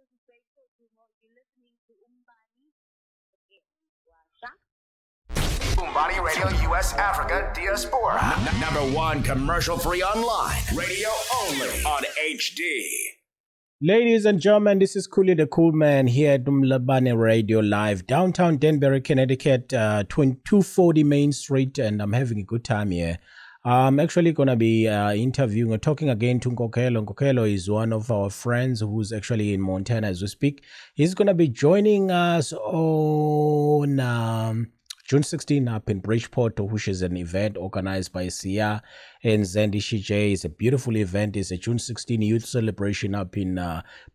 this is Rachel Dumo. You're listening to Umbani Umbani Radio US Africa Diaspora. Number one commercial free online. Radio only on HD. Ladies and gentlemen, this is Kuli the Cool Man here at Umbani Radio Live, downtown Danbury, Connecticut, 240 Main Street, and I'm having a good time here. I'm actually going to be interviewing or talking again to Nkokhelo. Nkokhelo is one of our friends who's actually in Montana as we speak. He's going to be joining us on June 16 up in Bridgeport, which is an event organized by Sia and Zandy Shijay. It's a beautiful event. It's a June 16 youth celebration up in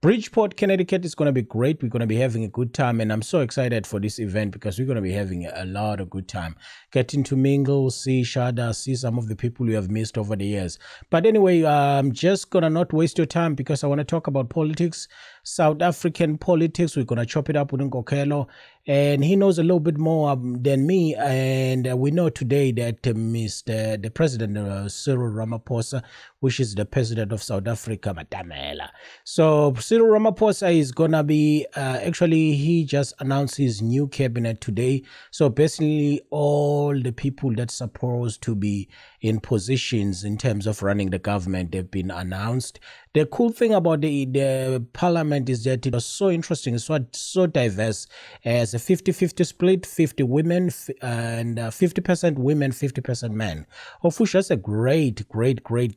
Bridgeport, Connecticut. It's going to be great. We're going to be having a good time, and I'm so excited for this event because we're going to be having a lot of good time. Getting to mingle, see Shada, see some of the people we have missed over the years. But anyway, I'm just going to not waste your time because I want to talk about politics, South African politics. We're going to chop it up with Nkokhelo, and he knows a little bit more than me. And we know today that the President Cyril Ramaphosa, which is the President of South Africa, Matamela. So Cyril Ramaphosa is going to be, actually, he just announced his new cabinet today. So basically, all the people that's supposed to be in positions in terms of running the government, they've been announced. The cool thing about the parliament is that it was so interesting, so diverse, as a 50-50 split, 50 women and 50% women, 50% men, of which that's a great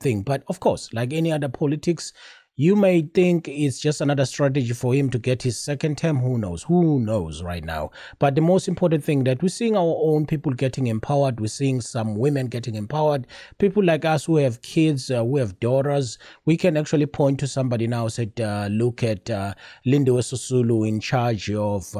thing. But of course, like any other politics, you may think it's just another strategy for him to get his second term. Who knows right now? But the most important thing that we're seeing our own people getting empowered. We're seeing some women getting empowered. People like us who have kids, who have daughters, we can actually point to somebody now, said, look at Lindiwe Sisulu in charge of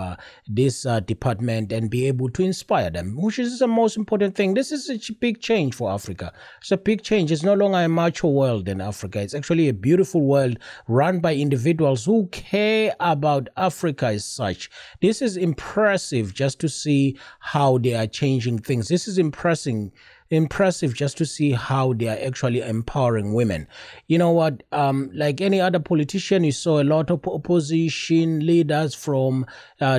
this department and be able to inspire them, which is the most important thing. This is a big change for Africa. It's a big change. It's no longer a macho world in Africa. It's actually a beautiful world run by individuals who care about Africa as such. This is impressive just to see how they are changing things. This is impressive just to see how they are actually empowering women. You know what, like any other politician, you saw a lot of opposition leaders from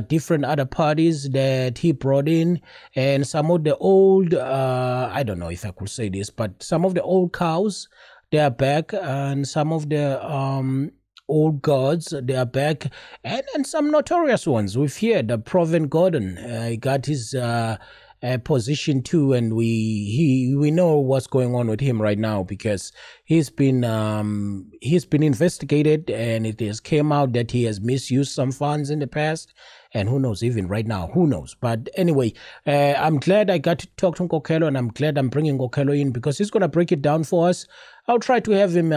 different other parties that he brought in, and some of the old, I don't know if I could say this, but some of the old cows, they are back, and some of the old gods, they are back, and some notorious ones. We've heard the Proven Gordon, he got his position too, and we know what's going on with him right now because he's been investigated, and it has came out that he has misused some funds in the past. And who knows, even right now, who knows? But anyway, I'm glad I got to talk to Nkokhelo, and I'm glad I'm bringing Nkokhelo in because he's going to break it down for us. I'll try to have him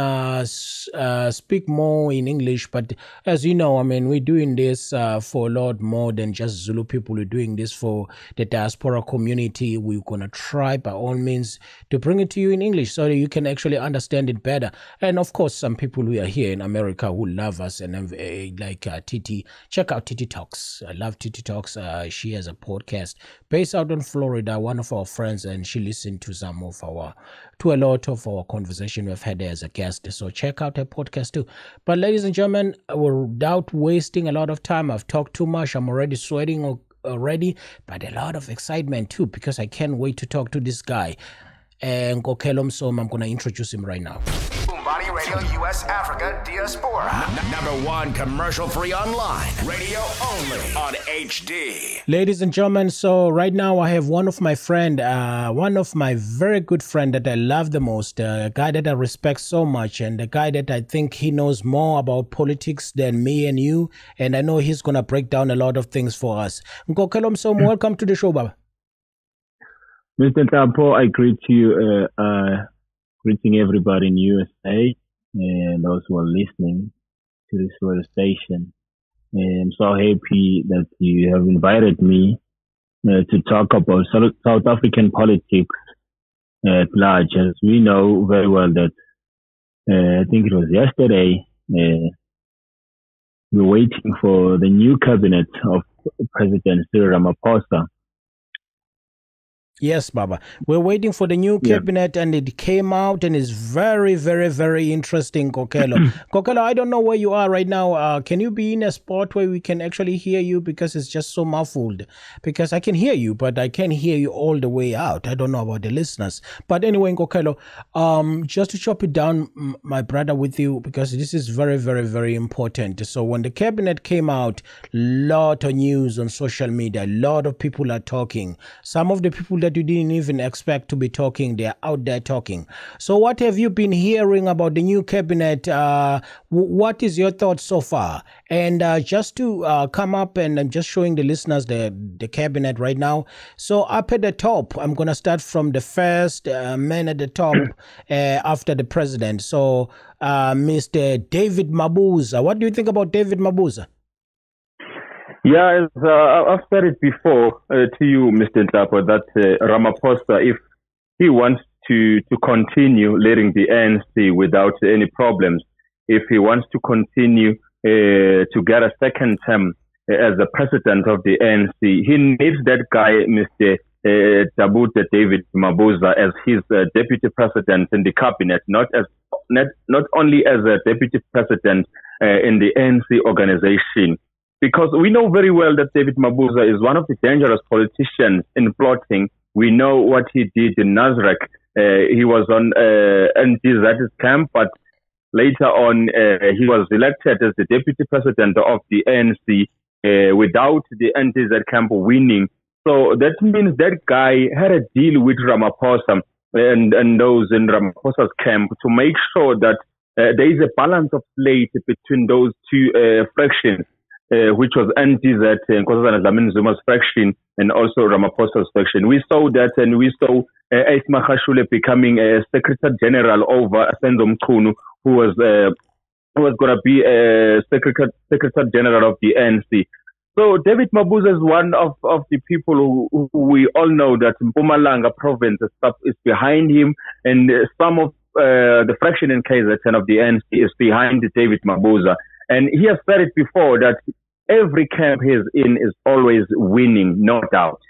speak more in English, but as you know, I mean, we're doing this for a lot more than just Zulu people. We're doing this for the diaspora community. We're going to try by all means to bring it to you in English so that you can actually understand it better. And of course, some people who are here in America who love us and like Titi, check out Titi Talks. I love Titi Talks. She has a podcast based out in Florida, one of our friends, and she listened to a lot of our conversation we've had there as a guest. So check out her podcast too. But ladies and gentlemen, without wasting a lot of time, I've talked too much. I'm already sweating already, but a lot of excitement too because I can't wait to talk to this guy. Nkokhelo Msomi, I'm going to introduce him right now. Umbani Radio US Africa Diaspora. Number one commercial free online. Radio only on HD. Ladies and gentlemen, so right now I have one of my very good friend that I love the most, a guy that I respect so much, and a guy that I think he knows more about politics than me and you, and I know he's going to break down a lot of things for us. Nkokhelo Msomi, welcome to the show, Baba. Mr. Tampo, I greet you, greeting everybody in USA and those who are listening to this radio station. And I'm so happy that you have invited me to talk about South African politics at large. As we know very well that I think it was yesterday, we're waiting for the new cabinet of President Cyril Ramaphosa. Yes, Baba. We're waiting for the new cabinet, and it came out, and it's very, very, very interesting, Nkokhelo. Nkokhelo, I don't know where you are right now. Can you be in a spot where we can actually hear you, because it's just so muffled? Because I can hear you, but I can't hear you all the way out. I don't know about the listeners. But anyway, Nkokhelo, just to chop it down, my brother, with you, because this is very, very, very important. So when the cabinet came out, lot of news on social media, a lot of people are talking. Some of the people that you didn't even expect to be talking, they're out there talking. So what have you been hearing about the new cabinet? What is your thoughts so far? And just to come up, and I'm just showing the listeners the cabinet right now. So up at the top, I'm going to start from the first man at the top after the president. So Mr. David Mabuza. What do you think about David Mabuza? Yeah, I've said it before to you, Mr. Ntapo, that Ramaphosa, if he wants to continue leading the ANC without any problems, if he wants to continue to get a second term as the president of the ANC, he needs that guy, Mr. Tabuta David Mabuza, as his deputy president in the cabinet, not only as a deputy president in the ANC organization. Because we know very well that David Mabuza is one of the dangerous politicians in plotting. We know what he did in Nasrec. He was on NTZ's camp, but later on he was elected as the deputy president of the ANC without the NTZ camp winning. So that means that guy had a deal with Ramaphosa and those in Ramaphosa's camp to make sure that there is a balance of slate between those two fractions. Which was NTZ, Nkosazana Dlamini Zuma's faction, and also Ramaphosa's faction. We saw that, and we saw Ace Magashule becoming a Secretary General over Senzo Mchunu, who was going to be a Secretary General of the ANC. So David Mabuza is one of the people who we all know that Mpumalanga province is behind him, and some of the fraction in KZN of the ANC is behind David Mabuza. And he has said it before that every camp he's in is always winning, no doubt.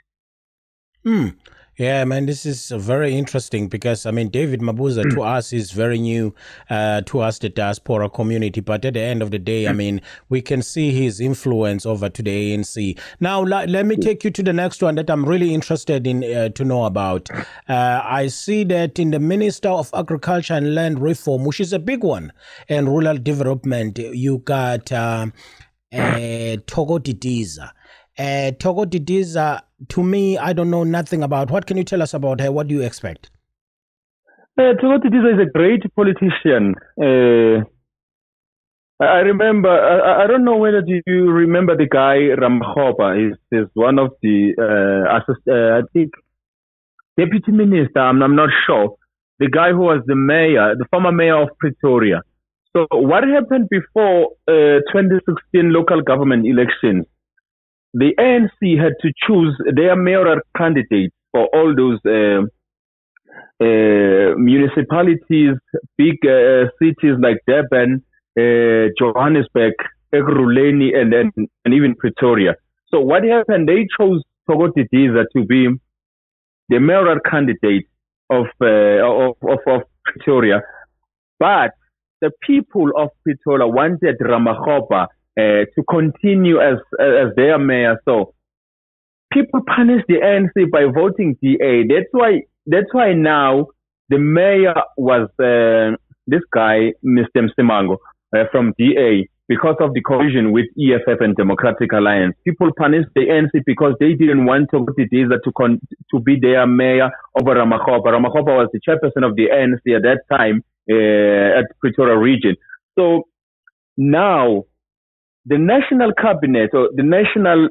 Yeah, man, this is very interesting because, I mean, David Mabuza to us is very new to us, the diaspora community. But at the end of the day, I mean, we can see his influence over to the ANC. Now, let me take you to the next one that I'm really interested in to know about. I see that in the Minister of Agriculture and Land Reform, which is a big one, and rural development, you got Togo Didiza. Togo Didiza, to me, I don't know nothing about. What can you tell us about her? What do you expect? Togo Didiza is a great politician. I remember, I don't know whether you remember the guy Ramkhopa. He's one of the, I think, deputy minister, I'm not sure. The guy who was the former mayor of Pretoria. So what happened before 2016 local government elections? The ANC had to choose their mayoral candidates for all those municipalities, big cities like Durban, Johannesburg, Ekurhuleni, and even Pretoria. So what happened? They chose Togo Didiza to be the mayoral candidate of Pretoria, but the people of Pretoria wanted Ramakgopa to continue as their mayor. So people punished the ANC by voting DA. That's why now the mayor was this guy, Mr. Msimango, from DA, because of the collision with EFF and Democratic Alliance. People punished the ANC because they didn't want Togo Didiza to be their mayor over Ramakgopa. Ramakgopa was the chairperson of the ANC at that time at Pretoria region. So now the national cabinet or the national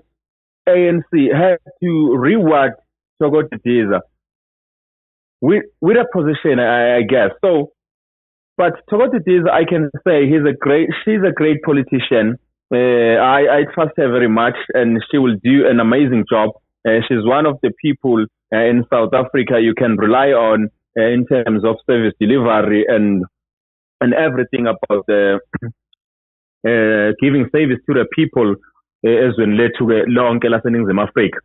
ANC had to reward Togo Didiza with a position, I guess. So, but Togo Didiza, I can say she's a great politician. I trust her very much, and she will do an amazing job. She's one of the people in South Africa you can rely on in terms of service delivery and everything about giving service to the people as when led to lonke laseningizimu Afrika.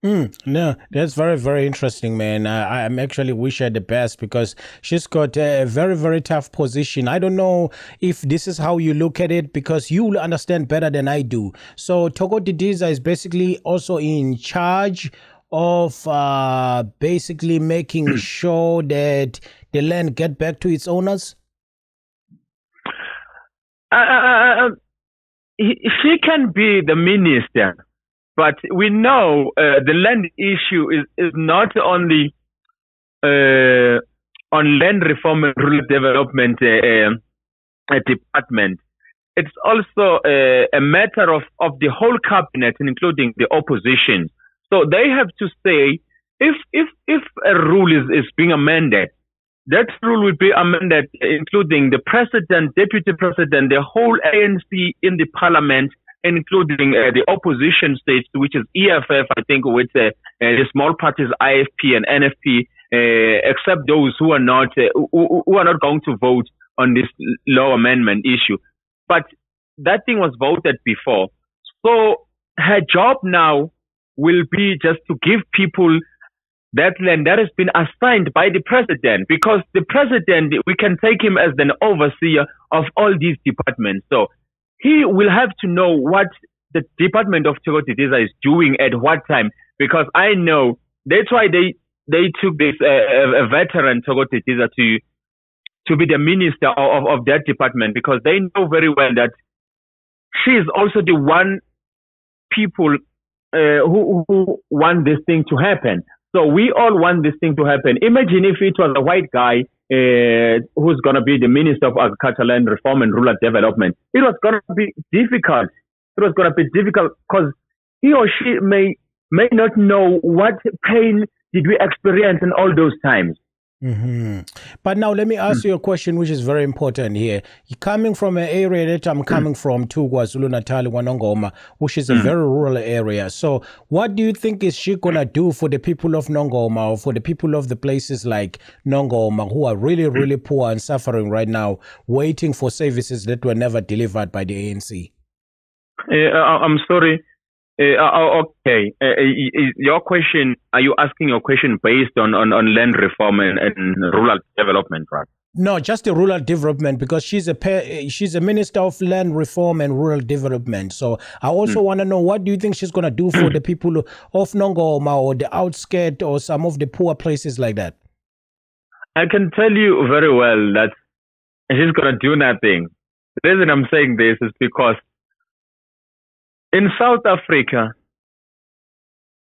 No, that's very, very interesting, man. I'm actually wish her the best because she's got a very, very tough position. I don't know if this is how you look at it because you will understand better than I do. So Togo Didiza is basically also in charge of basically making sure that the land get back to its owners. She can be the minister. But we know the land issue is not only on land reform and rural development department. It's also a matter of the whole cabinet, including the opposition. So they have to say if a rule is being amended, that rule will be amended, including the president, deputy president, the whole ANC in the parliament, including the opposition states, which is EFF, I think, with the small parties IFP and NFP, except those who are not going to vote on this law amendment issue. But that thing was voted before. So her job now will be just to give people that land that has been assigned by the president, because the president, we can take him as an overseer of all these departments. So he will have to know what the Department of Togo Didiza is doing at what time, because I know that's why they took this a veteran Togo Didiza to be the minister of that department, because they know very well that she is also the one people who want this thing to happen. So we all want this thing to happen. Imagine if it was a white guy who's going to be the Minister of Agriculture, Land Reform and Rural Development. It was going to be difficult. It was going to be difficult because he or she may not know what pain did we experience in all those times. Mm-hmm. But now let me ask you a question which is very important here. You're coming from an area that I'm coming from, to KwaZulu-Natal, Wanongoma, which is a very rural area. So what do you think is she going to do for the people of Nongoma, or for the people of the places like Nongoma who are really, really poor and suffering right now, waiting for services that were never delivered by the ANC? I'm sorry. Okay. Your question, are you asking your question based on land reform and rural development, right? No, just the rural development, because she's a minister of land reform and rural development. So I also want to know, what do you think she's going to do for the people of Nongoma or the outskirts or some of the poor places like that? I can tell you very well that she's going to do nothing. The reason I'm saying this is because in South Africa,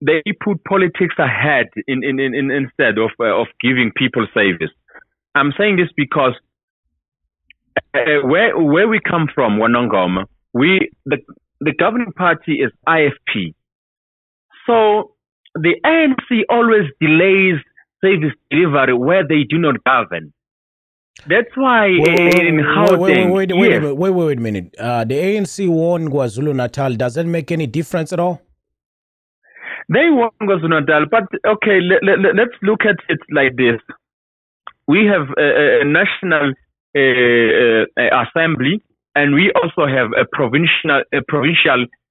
they put politics ahead instead of giving people service. I'm saying this because where we come from, Wanongoma, the governing party is IFP. So the ANC always delays service delivery where they do not govern. That's why in Gauteng... Wait a minute. The ANC won KwaZulu-Natal. Does that make any difference at all? They won KwaZulu-Natal, but okay, let's look at it like this. We have a national assembly, and we also have a provincial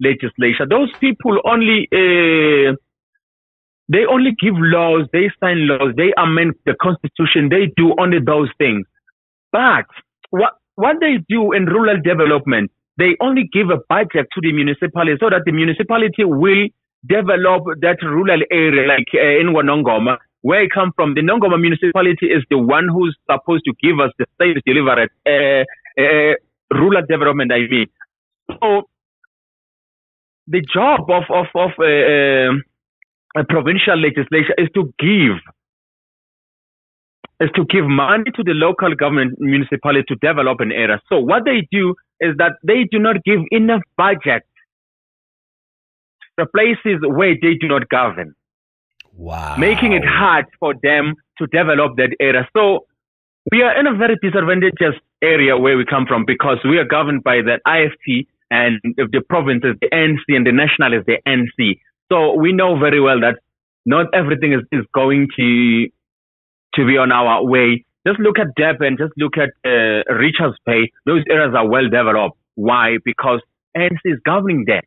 legislature. Those people only... they only give laws, they sign laws, they amend the constitution, they do only those things. But what they do in rural development, they only give a budget to the municipality so that the municipality will develop that rural area, like in Wanongoma, where I come from. The Nongoma municipality is the one who's supposed to give us the service delivered rural development, I mean. So the job of a provincial legislature is to give money to the local government municipality to develop an area. So what they do is that they do not give enough budget to places where they do not govern. Wow. Making it hard for them to develop that area. So we are in a very disadvantageous area where we come from, because we are governed by the IFP, and the province is the NC and the national is the NC. So we know very well that not everything is going to be on our way. Just look at Durban, just look at Richards Bay. Those areas are well developed. Why? Because ANC is governing there.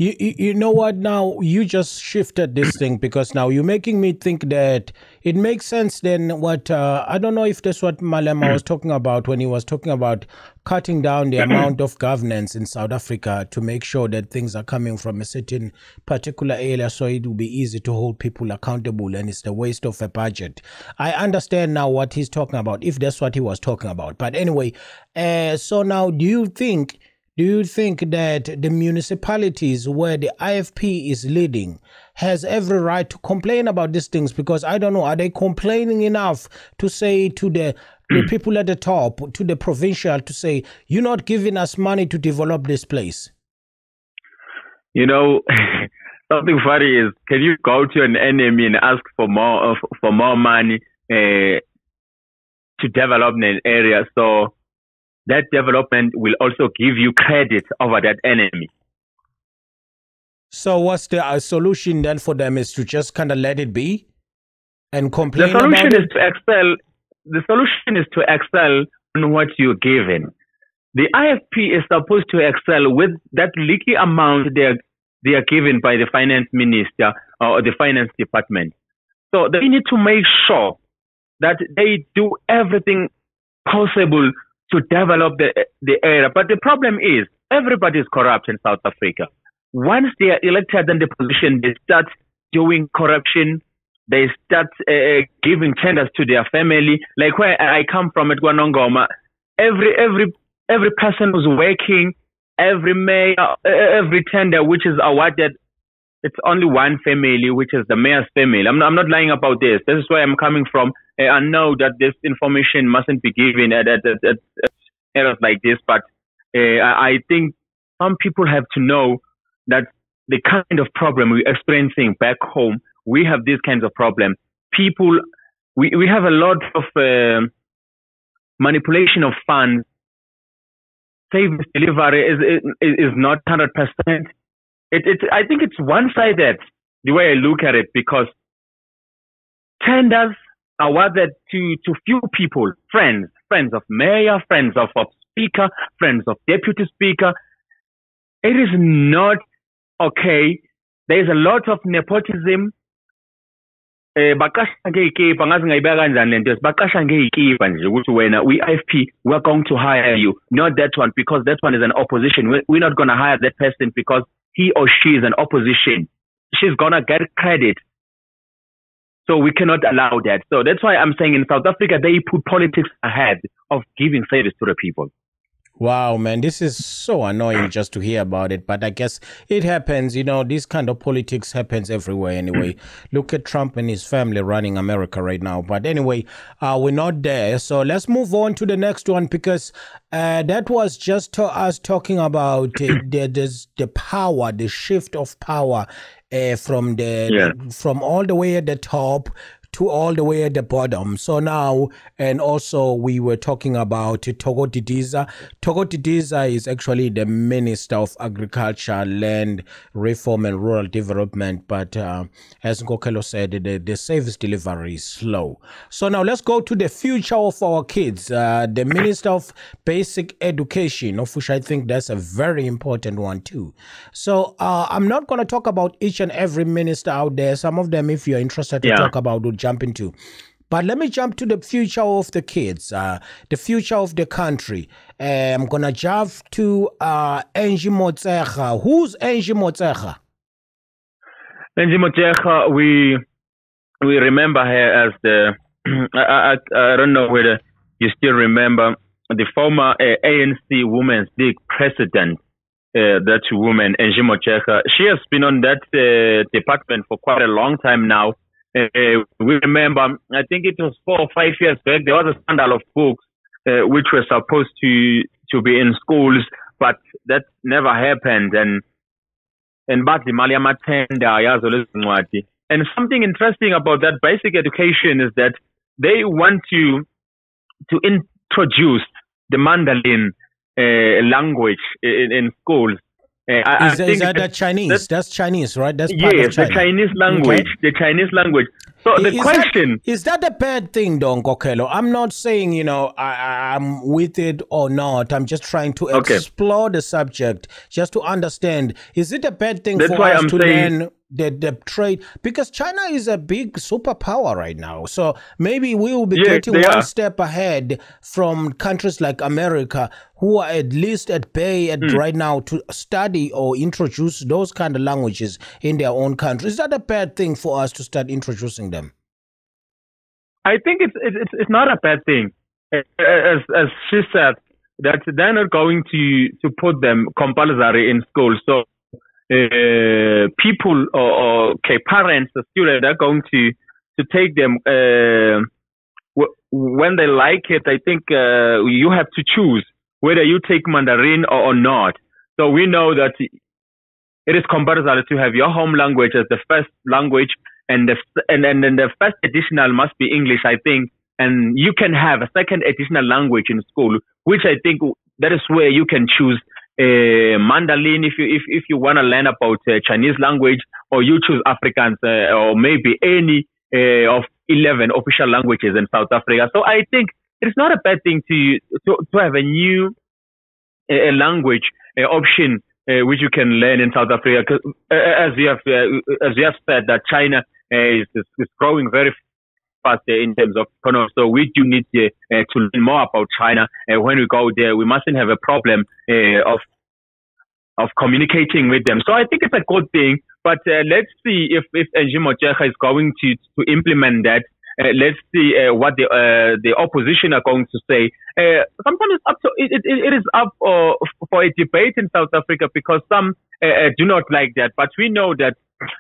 You know what? Now you just shifted this thing because now you're making me think that it makes sense. Then what? I don't know if that's what Malema was talking about when he was talking about cutting down the amount of governance in South Africa to make sure that things are coming from a certain particular area, so it will be easy to hold people accountable, and it's the waste of a budget. I understand now what he's talking about, if that's what he was talking about. But anyway, so now do you think that the municipalities where the IFP is leading has every right to complain about these things? Because I don't know, are they complaining enough to say to the people at the top, to the provincial, to say, you're not giving us money to develop this place? You know, something funny is, can you go to an enemy and ask for more money to develop an area? So that development will also give you credit over that enemy. So what's the solution then for them? Is to just kind of let it be and complain about it? The solution is to excel on what you're given. The IFP is supposed to excel with that leaky amount they are given by the finance minister or the finance department. So they need to make sure that they do everything possible to develop the area. But the problem is, everybody is corrupt in South Africa. Once they are elected in the position, they start doing corruption. They start giving tenders to their family. Like where I come from at Guanongoma, every person who's working, every mayor, every tender which is awarded, it's only one family, which is the mayor's family. I'm not lying about this. This is where I'm coming from. I know that this information mustn't be given at areas like this, but I think some people have to know that the kind of problem we're experiencing back home, we have these kinds of problems. People, we have a lot of manipulation of funds. Service delivery is not 100%. I think it's one-sided, the way I look at it, because tenders are awarded to few people, friends of mayor, friends of speaker, friends of deputy speaker. It is not okay. There is a lot of nepotism. We IFP, we're going to hire you, not that one, because that one is an opposition. We're not going to hire that person because he or she is an opposition. She's going to get credit. So we cannot allow that. So that's why I'm saying in South Africa, they put politics ahead of giving service to the people. Wow, man, this is so annoying just to hear about it. But I guess it happens, this kind of politics happens everywhere anyway. Look at Trump and his family running America right now. But anyway, we're not there. So let's move on to the next one, because that was just us talking about the power, the shift of power from all the way at the top to all the way at the bottom. So now, and also we were talking about Togo Didiza. Togo Didiza is actually the Minister of Agriculture, Land Reform and Rural Development. But as Nkokhelo said, the service delivery is slow. So now let's go to the future of our kids. The Minister of Basic Education, of which I think that's a very important one too. So I'm not going to talk about each and every minister out there. Some of them, if you're interested to talk about, would jump into. But let me jump to the future of the kids, the future of the country. I'm going to jump to Angie Motshekga. Who's Angie Motshekga? Angie Motshekga, we remember her as the, I don't know whether you still remember, the former ANC Women's League president, that woman, Angie Motshekga. She has been on that department for quite a long time now. We remember, I think it was 4 or 5 years back, there was a scandal of books which were supposed to be in schools, but that never happened. And something interesting about that basic education is that they want to introduce the Mandarin language in schools. I think is that the Chinese? That's Chinese, right? That's part yes, of China. the Chinese language. Okay. The Chinese language. So the question is that a bad thing, Don Nkokhelo? I'm not saying, I'm with it or not. I'm just trying to explore the subject, just to understand. Is it a bad thing for us to learn the trade? Because China is a big superpower right now. So maybe we will be getting one step ahead from countries like America, who are at least at bay right now to study or introduce those kind of languages in their own country. Is that a bad thing for us to start introducing them? I think it's not a bad thing. As she said, that they're not going to put them compulsory in school. So people or parents, the students are going to take them when they like it. I think you have to choose whether you take Mandarin or not. So we know that it is compulsory to have your home language as the first language, and then the first additional must be English, I think. And you can have a second additional language in school, which I think that is where you can choose Mandarin if you want to learn about Chinese language, or you choose Afrikaans or maybe any of 11 official languages in South Africa. So I think it's not a bad thing to have a new language option which you can learn in South Africa. As you have said, that China is growing very fast in terms of economy. So we do need to learn more about China. When we go there, we mustn't have a problem of communicating with them. So I think it's a good thing. But let's see if Angie Motshekga is going to implement that. Let's see what the opposition are going to say. Sometimes it's up to, it is up for a debate in South Africa, because some do not like that. But we know that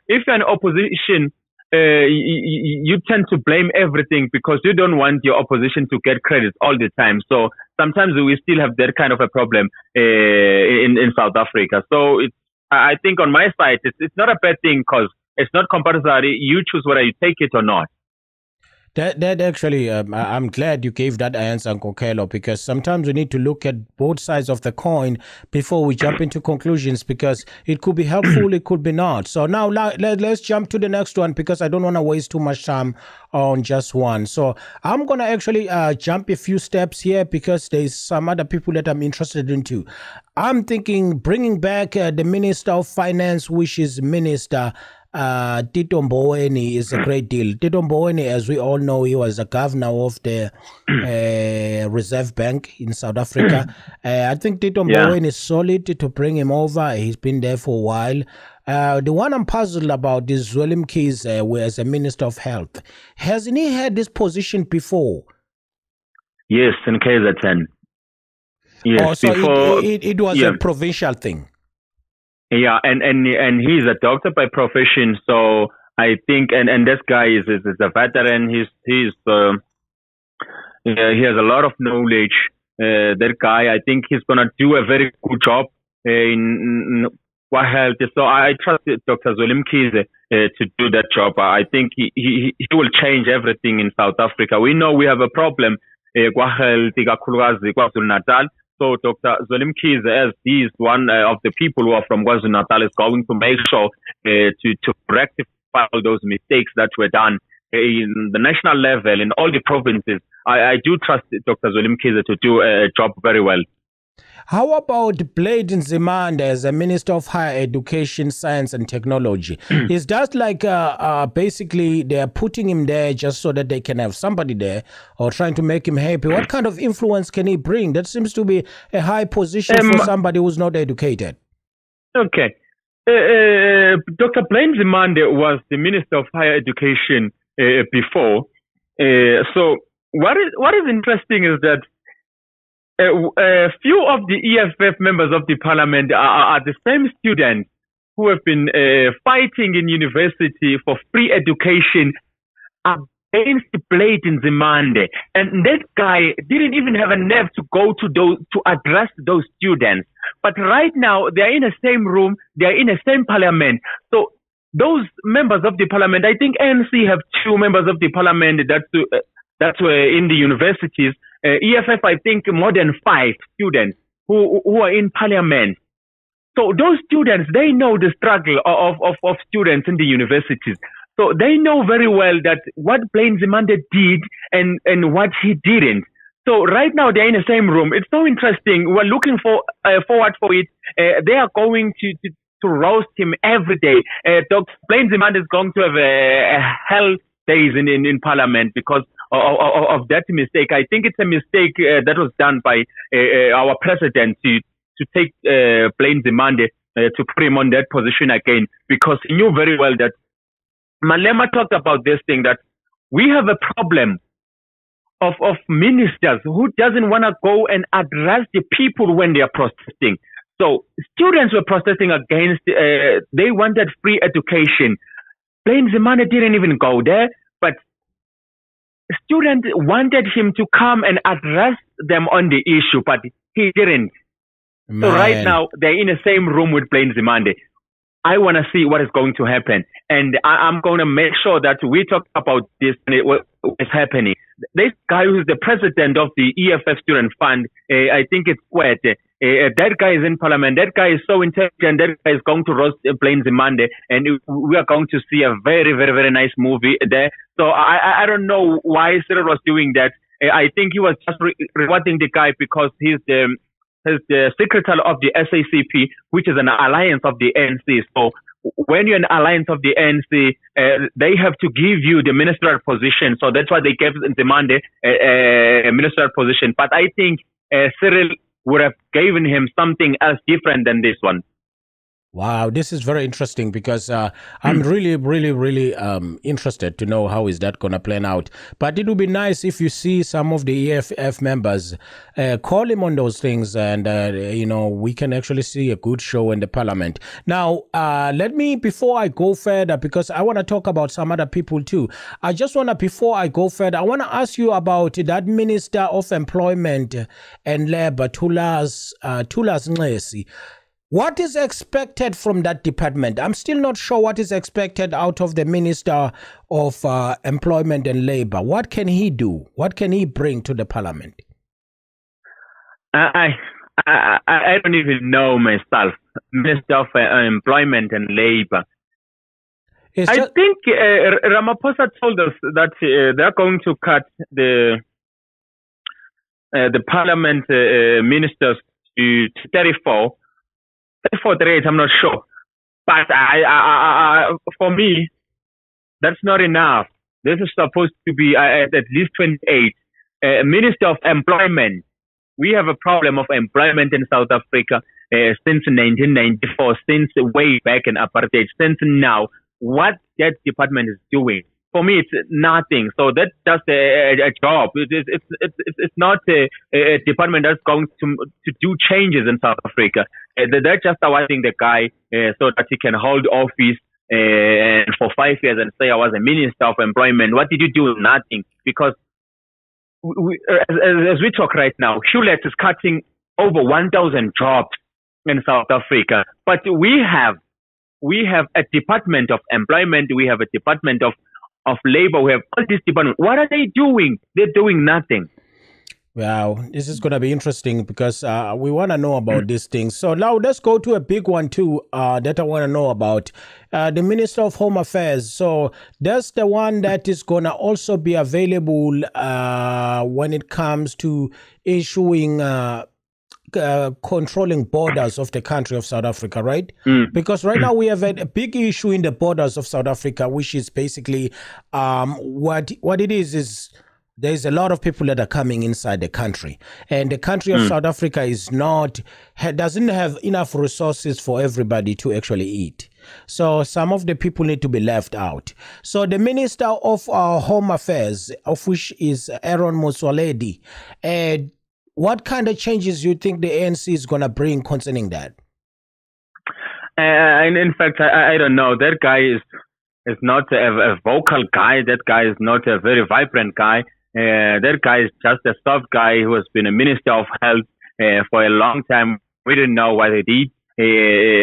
if you're an opposition, you tend to blame everything because you don't want your opposition to get credit all the time. So sometimes we still have that kind of a problem in South Africa. So I think on my side, it's not a bad thing because it's not compulsory. You choose whether you take it or not. That actually, I'm glad you gave that answer, Nkokhelo, because sometimes we need to look at both sides of the coin before we jump into conclusions, because it could be helpful, it could be not. So now let's jump to the next one, because I don't want to waste too much time on just one. So I'm going to actually jump a few steps here, because there's some other people that I'm interested in too. I'm thinking bringing back the Minister of Finance, which is Minister Tito Mboweni, is a great deal. Tito Mboweni, as we all know, he was a governor of the Reserve Bank in South Africa. I think Tito Mboweni is solid to bring him over. He's been there for a while. The one I'm puzzled about is Zweli Mkhize, as a Minister of Health. Hasn't he had this position before? Yes, in KZN. Yes, so before, it was a provincial thing. Yeah, and he's a doctor by profession, so I think, and this guy is a veteran. He has a lot of knowledge. That guy, I think he's gonna do a very good job in health. So I trust Dr. Zweli Mkhize to do that job. I think he will change everything in South Africa. We know we have a problem health, KwaZulu-Natal. So Dr. Zweli Mkhize, as he is one of the people who are from KwaZulu-Natal, is going to make sure to rectify all those mistakes that were done in the national level, in all the provinces. I do trust Dr. Zweli Mkhize to do a job very well. How about Blade Nzimande as a Minister of Higher Education, Science and Technology? Is that like basically they're putting him there just so that they can have somebody there, or trying to make him happy? What kind of influence can he bring? That seems to be a high position for somebody who's not educated. Okay. Dr. Blade Nzimande was the Minister of Higher Education before. So what is interesting is that a few of the EFF members of the parliament are the same students who have been fighting in university for free education against Blade Nzimande. And that guy didn't even have a nerve to go to address those students. But right now, they are in the same room, they are in the same parliament. So those members of the parliament, I think ANC have 2 members of the parliament that were in the universities. EFF, I think more than 5 students who are in parliament. So those students, they know the struggle of students in the universities. So they know very well that what Blaine Zimande did and what he didn't. So right now they're in the same room. It's so interesting. We're looking forward for it. They are going to roast him every day. Dr. Blaine Zimande is going to have a hell days in Parliament because of that mistake. I think it's a mistake that was done by our president to take Blaine Zimande to put him on that position again, because he knew very well that Malema talked about this thing, that we have a problem of ministers who doesn't want to go and address the people when they are protesting. So students were protesting against, they wanted free education. Blaine Zimande didn't even go there, but students wanted him to come and address them on the issue, but he didn't. Man. So right now, they're in the same room with Blaine Zimande. I want to see what is going to happen. And I'm going to make sure that we talk about this and what is happening. This guy who's the president of the EFF Student Fund, I think it's Kwete. That guy is in Parliament. That guy is so intelligent. That guy is going to roast Blaine Zimande. And we are going to see a very, very, very nice movie there. So I don't know why Cyril was doing that. I think he was just rewarding the guy because he's the secretary of the SACP, which is an alliance of the ANC. So when you're an alliance of the ANC, they have to give you the ministerial position. So that's why they gave Zimande a ministerial position. But I think Cyril would have given him something else different than this one. Wow, this is very interesting because I'm really, really, really interested to know how is that going to plan out. But it would be nice if you see some of the EFF members call him on those things, and we can actually see a good show in the Parliament. Now, let me, before I go further, because I want to talk about some other people too. I just want to, before I go further, I want to ask you about that Minister of Employment and Labor, Thulas Nxesi. What is expected from that department? I'm still not sure what is expected out of the Minister of Employment and Labor. What can he do? What can he bring to the Parliament? I don't even know myself. Minister of Employment and Labor. I think Ramaphosa told us that they're going to cut the Parliament ministers to 34. For the rate, I'm not sure. But for me, that's not enough. This is supposed to be at least 28. Minister of Employment. We have a problem of employment in South Africa since 1994, since way back in apartheid, since now. What that department is doing, for me, it's nothing. So that's just a job. It's not a department that's going to do changes in South Africa. They're just awarding the guy so that he can hold office for 5 years and say, I was a minister of employment. What did you do? Nothing. Because as we talk right now, Hewlett is cutting over 1,000 jobs in South Africa. But we have a department of employment. We have a department of labor. We have all these departments. What are they doing? They're doing nothing. Wow, this is going to be interesting because we want to know about these things. So now let's go to a big one too that I want to know about. The Minister of Home Affairs. So that's the one that is going to also be available when it comes to issuing controlling borders of the country of South Africa, right? Because right now we have a big issue in the borders of South Africa, which is basically what it is there's a lot of people that are coming inside the country, and the country of South Africa doesn't have enough resources for everybody to actually eat. So some of the people need to be left out. So the Minister of Home Affairs, of which is Aaron Motsoaledi, what kind of changes do you think the ANC is going to bring concerning that? And in fact, I don't know. That guy is not a vocal guy. That guy is not a very vibrant guy. That guy is just a soft guy who has been a Minister of Health for a long time. We didn't know what he did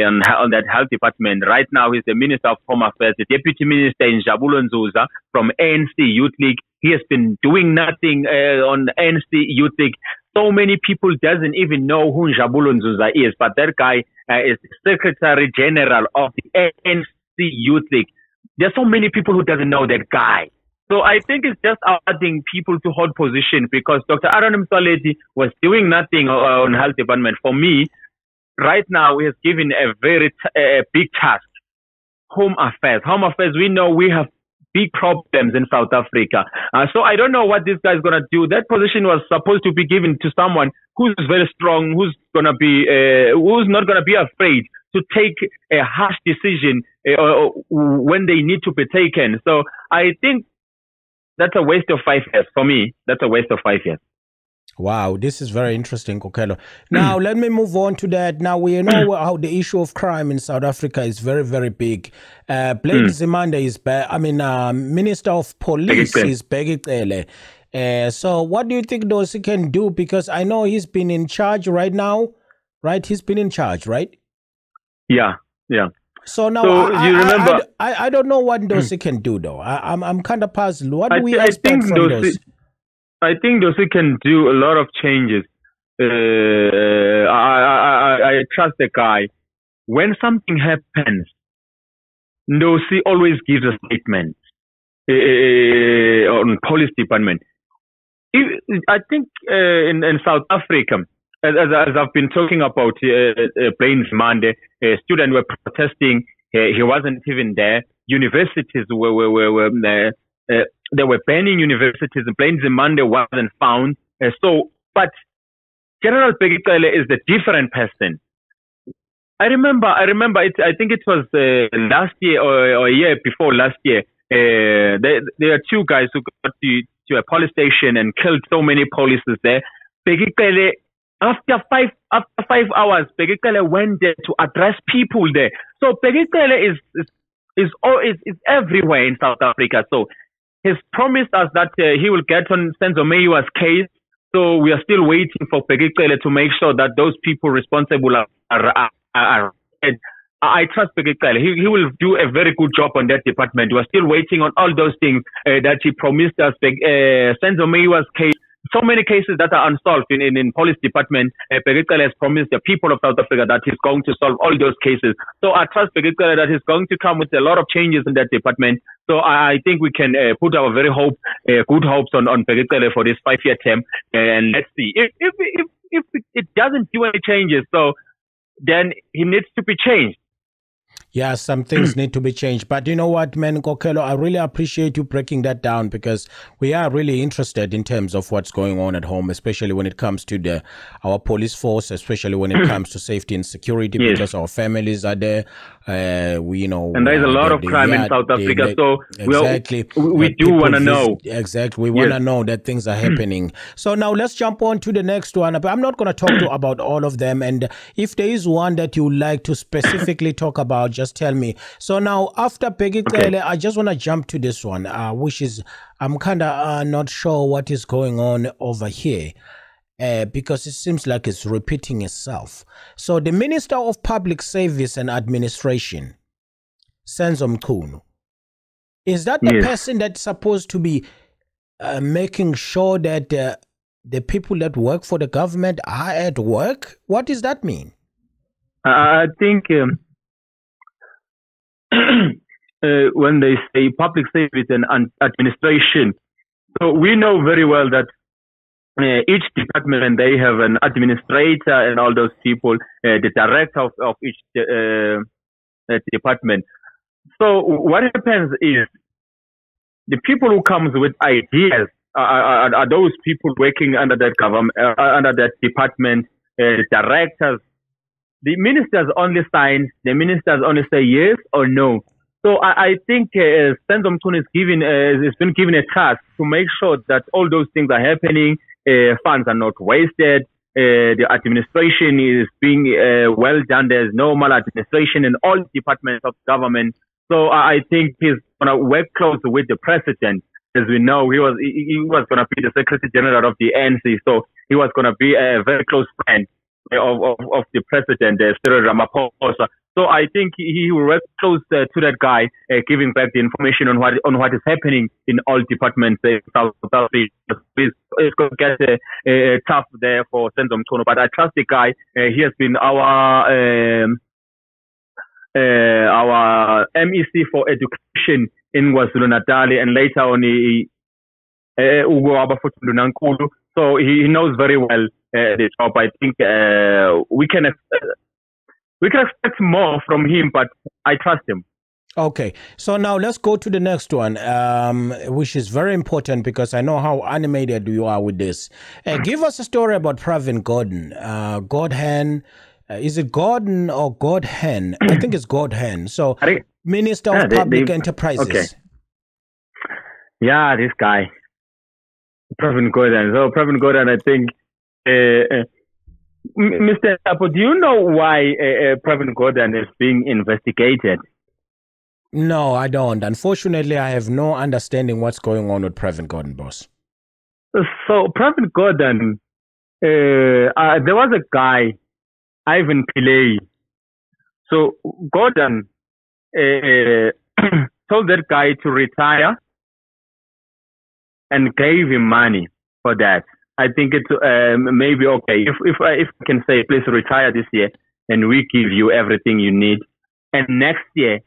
on that health department. Right now, he's the Minister of Home Affairs, the Deputy Minister in Jabulo Nzuza from ANC Youth League. He has been doing nothing on ANC Youth League. so many people doesn't even know who Njabulo Nzuza is, but that guy is Secretary General of the ANC Youth League. There's so many people who doesn't know that guy. So I think it's just adding people to hold position, because Dr. Aaron Msoleti was doing nothing on health department. For me, right now, he has given a very big task. Home Affairs. Home Affairs, we know we have big problems in South Africa. So I don't know what this guy is going to do. That position was supposed to be given to someone who's very strong, who's not going to be afraid to take a harsh decision when they need to be taken. So I think that's a waste of 5 years. For me, that's a waste of 5 years. Wow, this is very interesting, Nkokhelo. Now, let me move on to that. Now, we know how the issue of crime in South Africa is very, very big. Blake Zimande is Minister of Police is Begicele. So what do you think Dosi can do? Because I know he's been in charge right now, right? He's been in charge, right? Yeah. So now, so you remember, I don't know what Dosi can do, though. I'm kind of puzzled. What do we expect from Dosi? I think Dosi can do a lot of changes. I trust the guy. When something happens, Dosi always gives a statement on police department. I think in South Africa, as I've been talking about, Plains Monday, students were protesting. He wasn't even there. Universities were they were banning universities. Plains Monday wasn't found. But General Begicele is a different person. I remember. I think it was last year or a year before last year. There are two guys who got to a police station and killed so many police there. Begicele, after five hours, Begicele went there to address people there. So Begicele is everywhere in South Africa. So he's promised us that he will get on Senzo Meyiwa's case. So we are still waiting for Begicele to make sure that those people responsible are I trust Begicele. He will do a very good job on that department. We're still waiting on all those things that he promised us. Senzo Meyiwa's case. So many cases that are unsolved in police department. Begicele has promised the people of South Africa that he's going to solve all those cases. So I trust Begicele that he's going to come with a lot of changes in that department. So I think we can put our good hopes on Begicele for this 5-year term. And let's see. If it doesn't do any changes, so then he needs to be changed. Yeah, some things need to be changed. But you know what, man, Nkokhelo, I really appreciate you breaking that down, because we are really interested in terms of what's going on at home, especially when it comes to our police force, especially when it comes to safety and security, because our families are there. And there's a lot of crime in South Africa, so exactly. we do want to know. Exactly, we want to know that things are happening. So now let's jump on to the next one. But I'm not going to talk about all of them. And if there is one that you would like to specifically talk about, just tell me. So now, after Begicele, I just want to jump to this one, which is, I'm kind of not sure what is going on over here, because it seems like it's repeating itself. So the Minister of Public Service and Administration, Senzo Mchunu, is that the person that's supposed to be making sure that the people that work for the government are at work? What does that mean? I think when they say public service and administration, so we know very well that each department, they have an administrator and all those people, the director of each department. So what happens is the people who comes with ideas are those people working under that government, under that department, directors. The ministers only sign. The ministers only say yes or no. So I think Senzo Mchunu has been given a task to make sure that all those things are happening. Funds are not wasted. The administration is being well done. There's no maladministration in all departments of government. So I think he's going to work closely with the president. As we know, he was going to be the Secretary General of the ANC. So he was going to be a very close friend of the president, Cyril Ramaphosa. So I think he will work close to that guy, giving back the information on what is happening in all departments in South Africa. It's going to get tough there for Senzo Mtono, but I trust the guy. He has been our MEC for education in KwaZulu-Natal, and later on Nkokhelo. So he knows very well the job. I think we can expect more from him, but I trust him. Okay, so now let's go to the next one, which is very important because I know how animated you are with this. Give us a story about Pravin Gordhan. Gordhan, is it Gordhan or Godhen? I think it's Godhen. So, Minister of Public Enterprises. Okay. Yeah, this guy, Pravin Gordhan. So, Pravin Gordhan, I think, Mr. Tapo, do you know why Pravin Gordhan is being investigated? No, I don't. Unfortunately, I have no understanding what's going on with Pravin Gordhan, boss. So, Pravin Gordhan, there was a guy, Ivan Pillay. So, Gordhan told that guy to retire and gave him money for that. I think it's maybe okay. If I can say, please retire this year and we give you everything you need. And next year,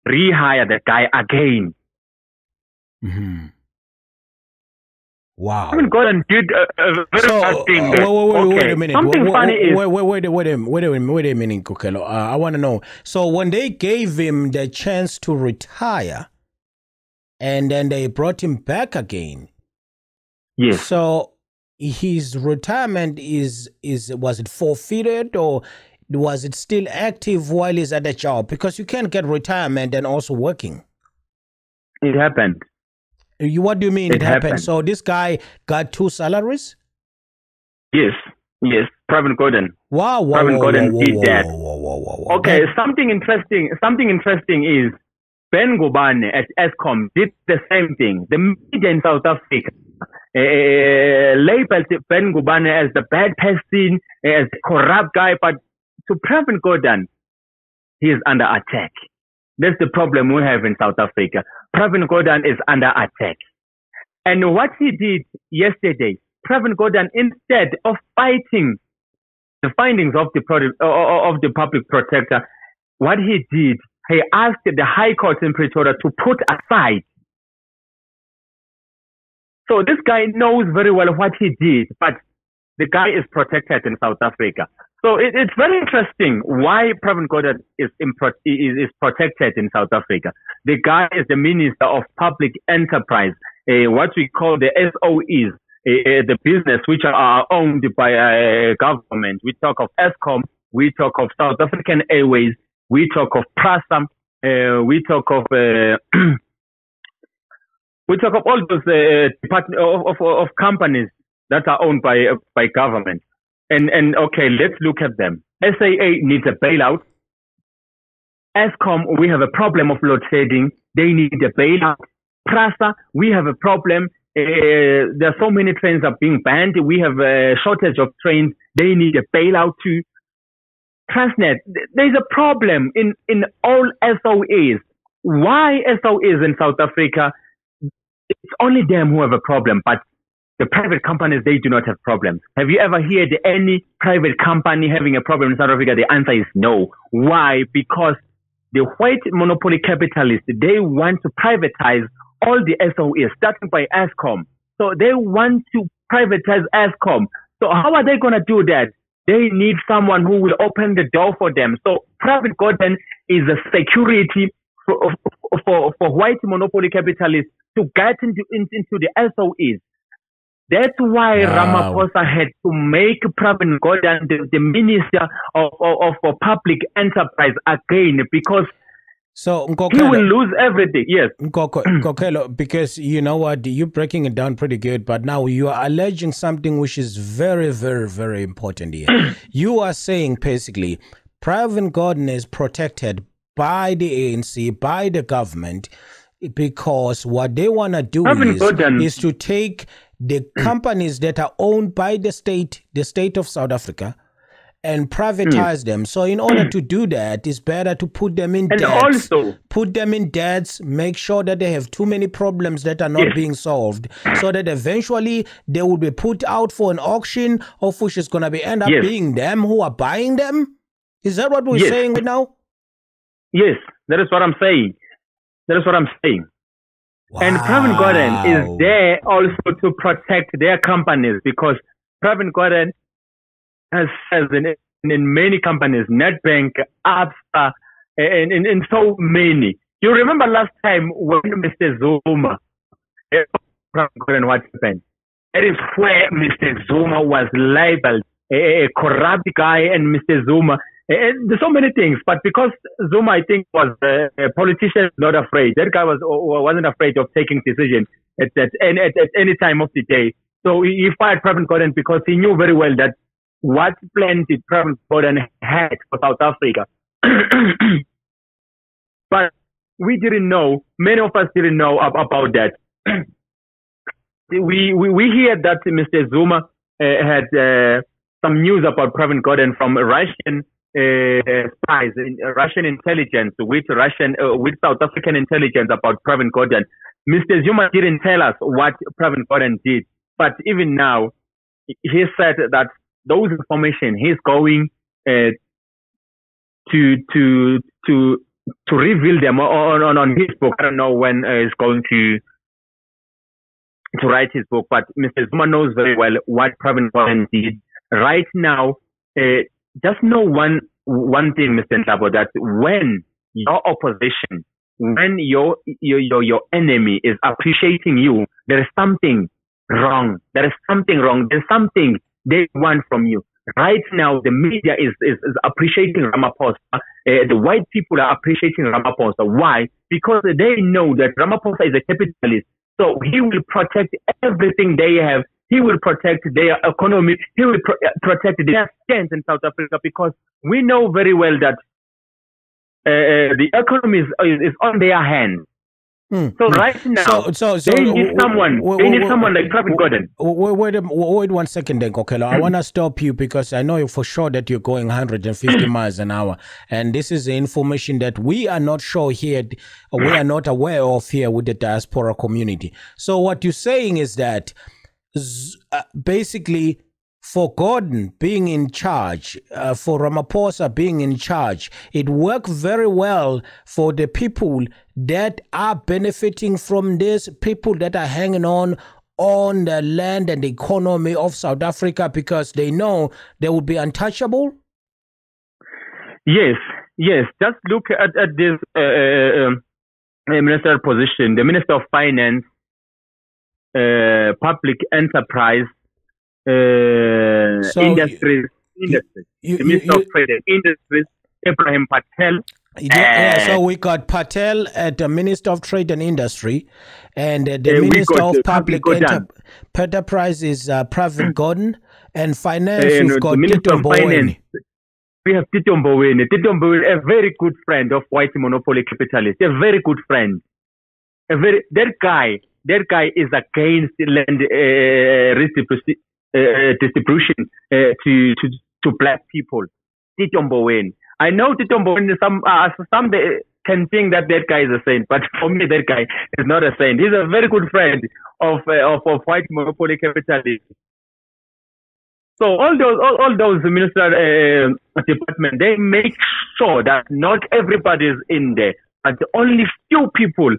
rehire the guy again. Mm-hmm. Wow. I mean, Gordhan did a very bad thing. Wait a minute. Something funny is... Wait a minute, Nkokhelo. I want to know. So when they gave him the chance to retire and then they brought him back again. Yes. So his retirement was it forfeited or was it still active while he's at the job? Because you can't get retirement and also working. It happened. What do you mean it happened? So this guy got 2 salaries? Yes. Pravin Gordhan. Wow. Pravin Gordhan did that. Okay, Man. something interesting is Ben Ngubane at Eskom did the same thing. The media in South Africa labeled Ben Ngubane as the bad person, as the corrupt guy, but to Pravin Gordhan, he is under attack. That's the problem we have in South Africa. Pravin Gordhan is under attack. And what he did yesterday, Pravin Gordhan, instead of fighting the findings of the public protector, what he did, he asked the High Court in Pretoria to put aside. So this guy knows very well what he did, but the guy is protected in South Africa. So it's very interesting why Pravin Gordhan is protected in South Africa. The guy is the Minister of Public Enterprise, what we call the SOEs, the business which are owned by government. We talk of Eskom, we talk of South African Airways, we talk of Prasa, we talk of all those of companies that are owned by government. And okay, let's look at them. SAA needs a bailout. Eskom, we have a problem of load shedding. They need a bailout. Prasa, we have a problem. There are so many trains are being banned. We have a shortage of trains. They need a bailout too. Transnet, there's a problem in all SOEs. Why SOEs in South Africa? It's only them who have a problem, but the private companies, they do not have problems. Have you ever heard any private company having a problem in South Africa? The answer is no. Why? Because the white monopoly capitalists, they want to privatize all the SOEs, starting by Eskom. So they want to privatize Eskom. So how are they going to do that? They need someone who will open the door for them. So Pravin Gordhan is a security for white monopoly capitalists to get into the SOEs. That's why Ramaphosa had to make Pravin Gordhan the Minister of Public Enterprise again, because so he will lose everything. Yes. Nkokhelo, because you know what, you're breaking it down pretty good, but now you are alleging something which is very, very, very important here. You are saying basically Pravin Gordhan is protected by the ANC, by the government, because what they want to do is to take the companies that are owned by the state of South Africa, and privatize them. So in order to do that, it's better to put them in debts. Put them in debts, make sure that they have too many problems that are not being solved, so that eventually they will be put out for an auction, of which is going to be end up being them who are buying them. Is that what we're saying right now? Yes, that is what I'm saying. That is what I'm saying. Wow. And Pravin Gordhan is there also to protect their companies, because Pravin Gordhan has in many companies, Nedbank, ABSA, and so many. You remember last time when Mr. Zuma, Pravin Gordhan, what happened? That is where Mr. Zuma was labeled a corrupt guy, and Mr. Zuma. There's so many things, but because Zuma, I think, was a politician, not afraid. That guy wasn't afraid of taking decisions at any time of the day. So he fired Pravin Gordhan because he knew very well that what plans did Pravin Gordhan had for South Africa. But we didn't know. Many of us didn't know about that. We hear that Mr. Zuma had some news about Pravin Gordhan from Russian spies, Russian intelligence, with South African intelligence about Pravin Gordhan. Mr. Zuma didn't tell us what Pravin Gordhan did, but even now, he said that those information he's going to reveal them on his book. I don't know when he's going to write his book, but Mr. Zuma knows very well what Pravin Gordhan did. Right now, just know one thing, Mr. Ntabo, that when your opposition, when your enemy is appreciating you, there is something wrong. There is something wrong. There's something they want from you. Right now, the media is appreciating Ramaphosa. The white people are appreciating Ramaphosa. Why? Because they know that Ramaphosa is a capitalist. So he will protect everything they have. He will protect their economy. He will protect their strength in South Africa, because we know very well that the economy is on their hands. So right now, they need someone. They need someone like Pravin Gordhan. Wait 1 second, then, Nkokhelo. I want to stop you because I know for sure that you're going 150 miles an hour, and this is the information that we are not sure here, we are not aware of here with the diaspora community. So what you're saying is that basically, for Gordhan being in charge, for Ramaphosa being in charge, it worked very well for the people that are benefiting from this, people that are hanging on the land and the economy of South Africa, because they know they will be untouchable? Yes. Just look at this minister position, the Minister of Finance, Public Enterprise, Industries, the Minister of Trade and Industries, Ibrahim Patel. So we got Patel at the Minister of Trade and Industry, and the Minister of Public Enterprise is Pravin Gordhan, and Finance we've got Tito Mboweni. We have Tito Mboweni. Tito Mboweni, a very good friend of white monopoly capitalists, a very good friend. That guy is against land distribution to black people. Tito Mboweni. I know Tito Mboweni, some can think that guy is a saint, but for me that guy is not a saint. He's a very good friend of white monopoly capitalists. So all those minister departments, they make sure that not everybody is in there, but only few people,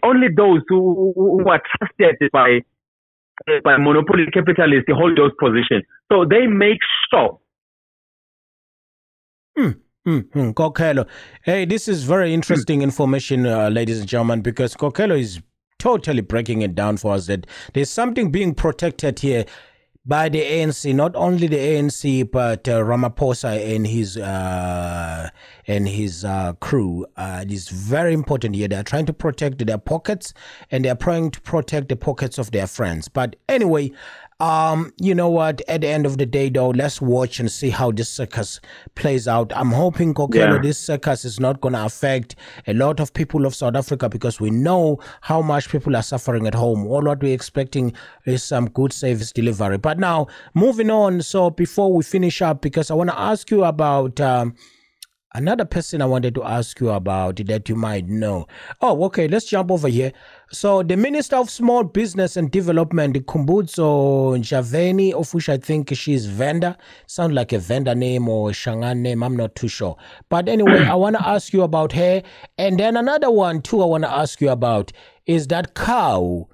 only those who are trusted by monopoly capitalists to hold those positions. So they make sure. Nkokhelo. Hey, this is very interesting information, ladies and gentlemen, because Nkokhelo is totally breaking it down for us that there's something being protected here by the ANC, not only the ANC, but Ramaphosa and his crew. It is very important here. They are trying to protect their pockets, and they are trying to protect the pockets of their friends. But anyway, You know what? At the end of the day, though, let's watch and see how this circus plays out. I'm hoping, Nkokhelo, this circus is not going to affect a lot of people of South Africa, because we know how much people are suffering at home. All what we're expecting is some good service delivery. But now, moving on. So before we finish up, because I want to ask you about another person I wanted to ask you about that you might know. Oh, okay. Let's jump over here. So the Minister of Small Business and Development, Kumbutso Njaveni, of which I think she's vendor. Sounds like a vendor name or a Shangan name. I'm not too sure. But anyway, I want to ask you about her. And then another one too I want to ask you about is that cow,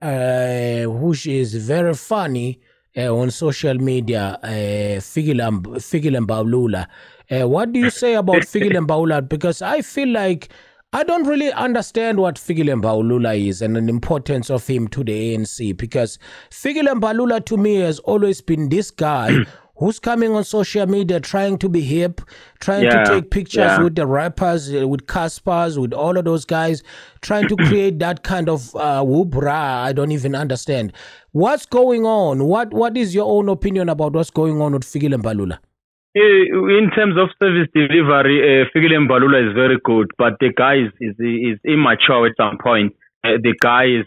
which is very funny on social media, Figile Mbalula. What do you say about Figile Mbalula? Because I feel like I don't really understand what Figile Mbalula is and the importance of him to the ANC, because Figile Mbalula to me has always been this guy who's coming on social media trying to be hip, trying to take pictures with the rappers, with Caspers, with all of those guys, trying to create that kind of whoop-rah. I don't even understand. What's going on? What is your own opinion about what's going on with Figile Mbalula? In terms of service delivery, Figile Mbalula is very good, but the guy is immature at some point. The guy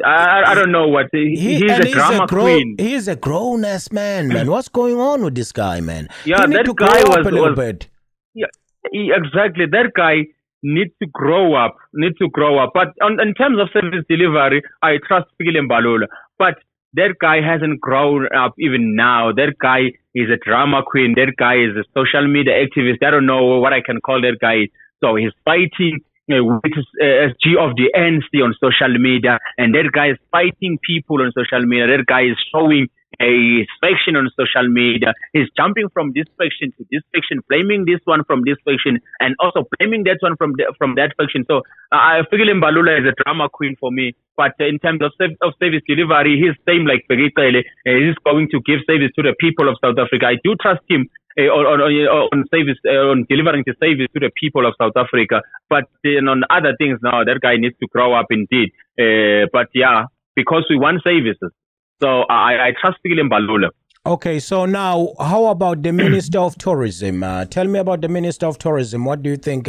I don't know what he's a drama queen. He's a grown-ass man. What's going on with this guy, man? Yeah, that guy was a little bit. Yeah, exactly. That guy needs to grow up. But in terms of service delivery, I trust Figile Mbalula. But that guy hasn't grown up even now. That guy is a drama queen. That guy is a social media activist. I don't know what I can call that guy. So he's fighting with SG of the ANC on social media, and that guy is fighting people on social media. That guy is showing a faction on social media. He's jumping from this faction to this faction, blaming this one from this faction, and also blaming that one from that faction. So Figile Mbalula is a drama queen for me. But in terms of service delivery, he's same like Fericele. He's going to give service to the people of South Africa. I do trust him on service, on delivering the service to the people of South Africa. But on other things now, that guy needs to grow up indeed. But yeah, because we want services. So I trust Figile Mbalula. Okay, so now how about the Minister of Tourism? Tell me about the Minister of Tourism. What do you think?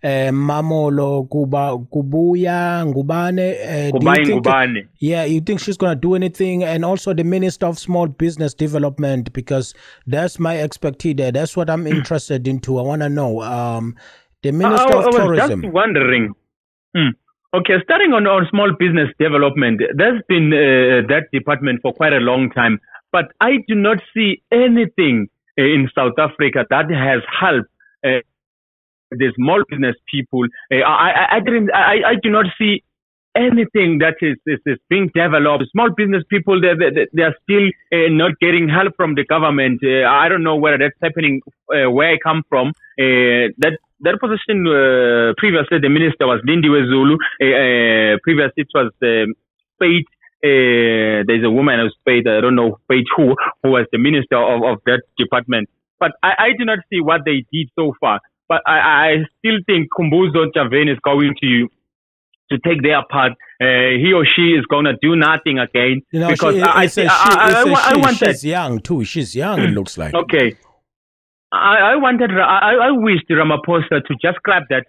Mamolo Ngubane. Yeah, you think she's going to do anything? And also the Minister of Small Business Development, because that's my expertise there. That's what I'm interested into. I want to know. The Minister of Tourism. I was just wondering. Okay, starting on small business development, there's been that department for quite a long time. But I do not see anything in South Africa that has helped the small business people. I do not see anything that is being developed. Small business people, they are still not getting help from the government. I don't know whether that's happening where I come from. That position, previously the minister was Lindiwe Zulu. Previously it was Spade. There's a woman who's paid, I don't know paid who was the minister of that department. But I do not see what they did so far. But I still think Kumbutso Njaveni is going to take their part. He or she is going to do nothing again. You know, because she's young too. She's young, it looks like. Okay. I wished Ramaphosa to just grab that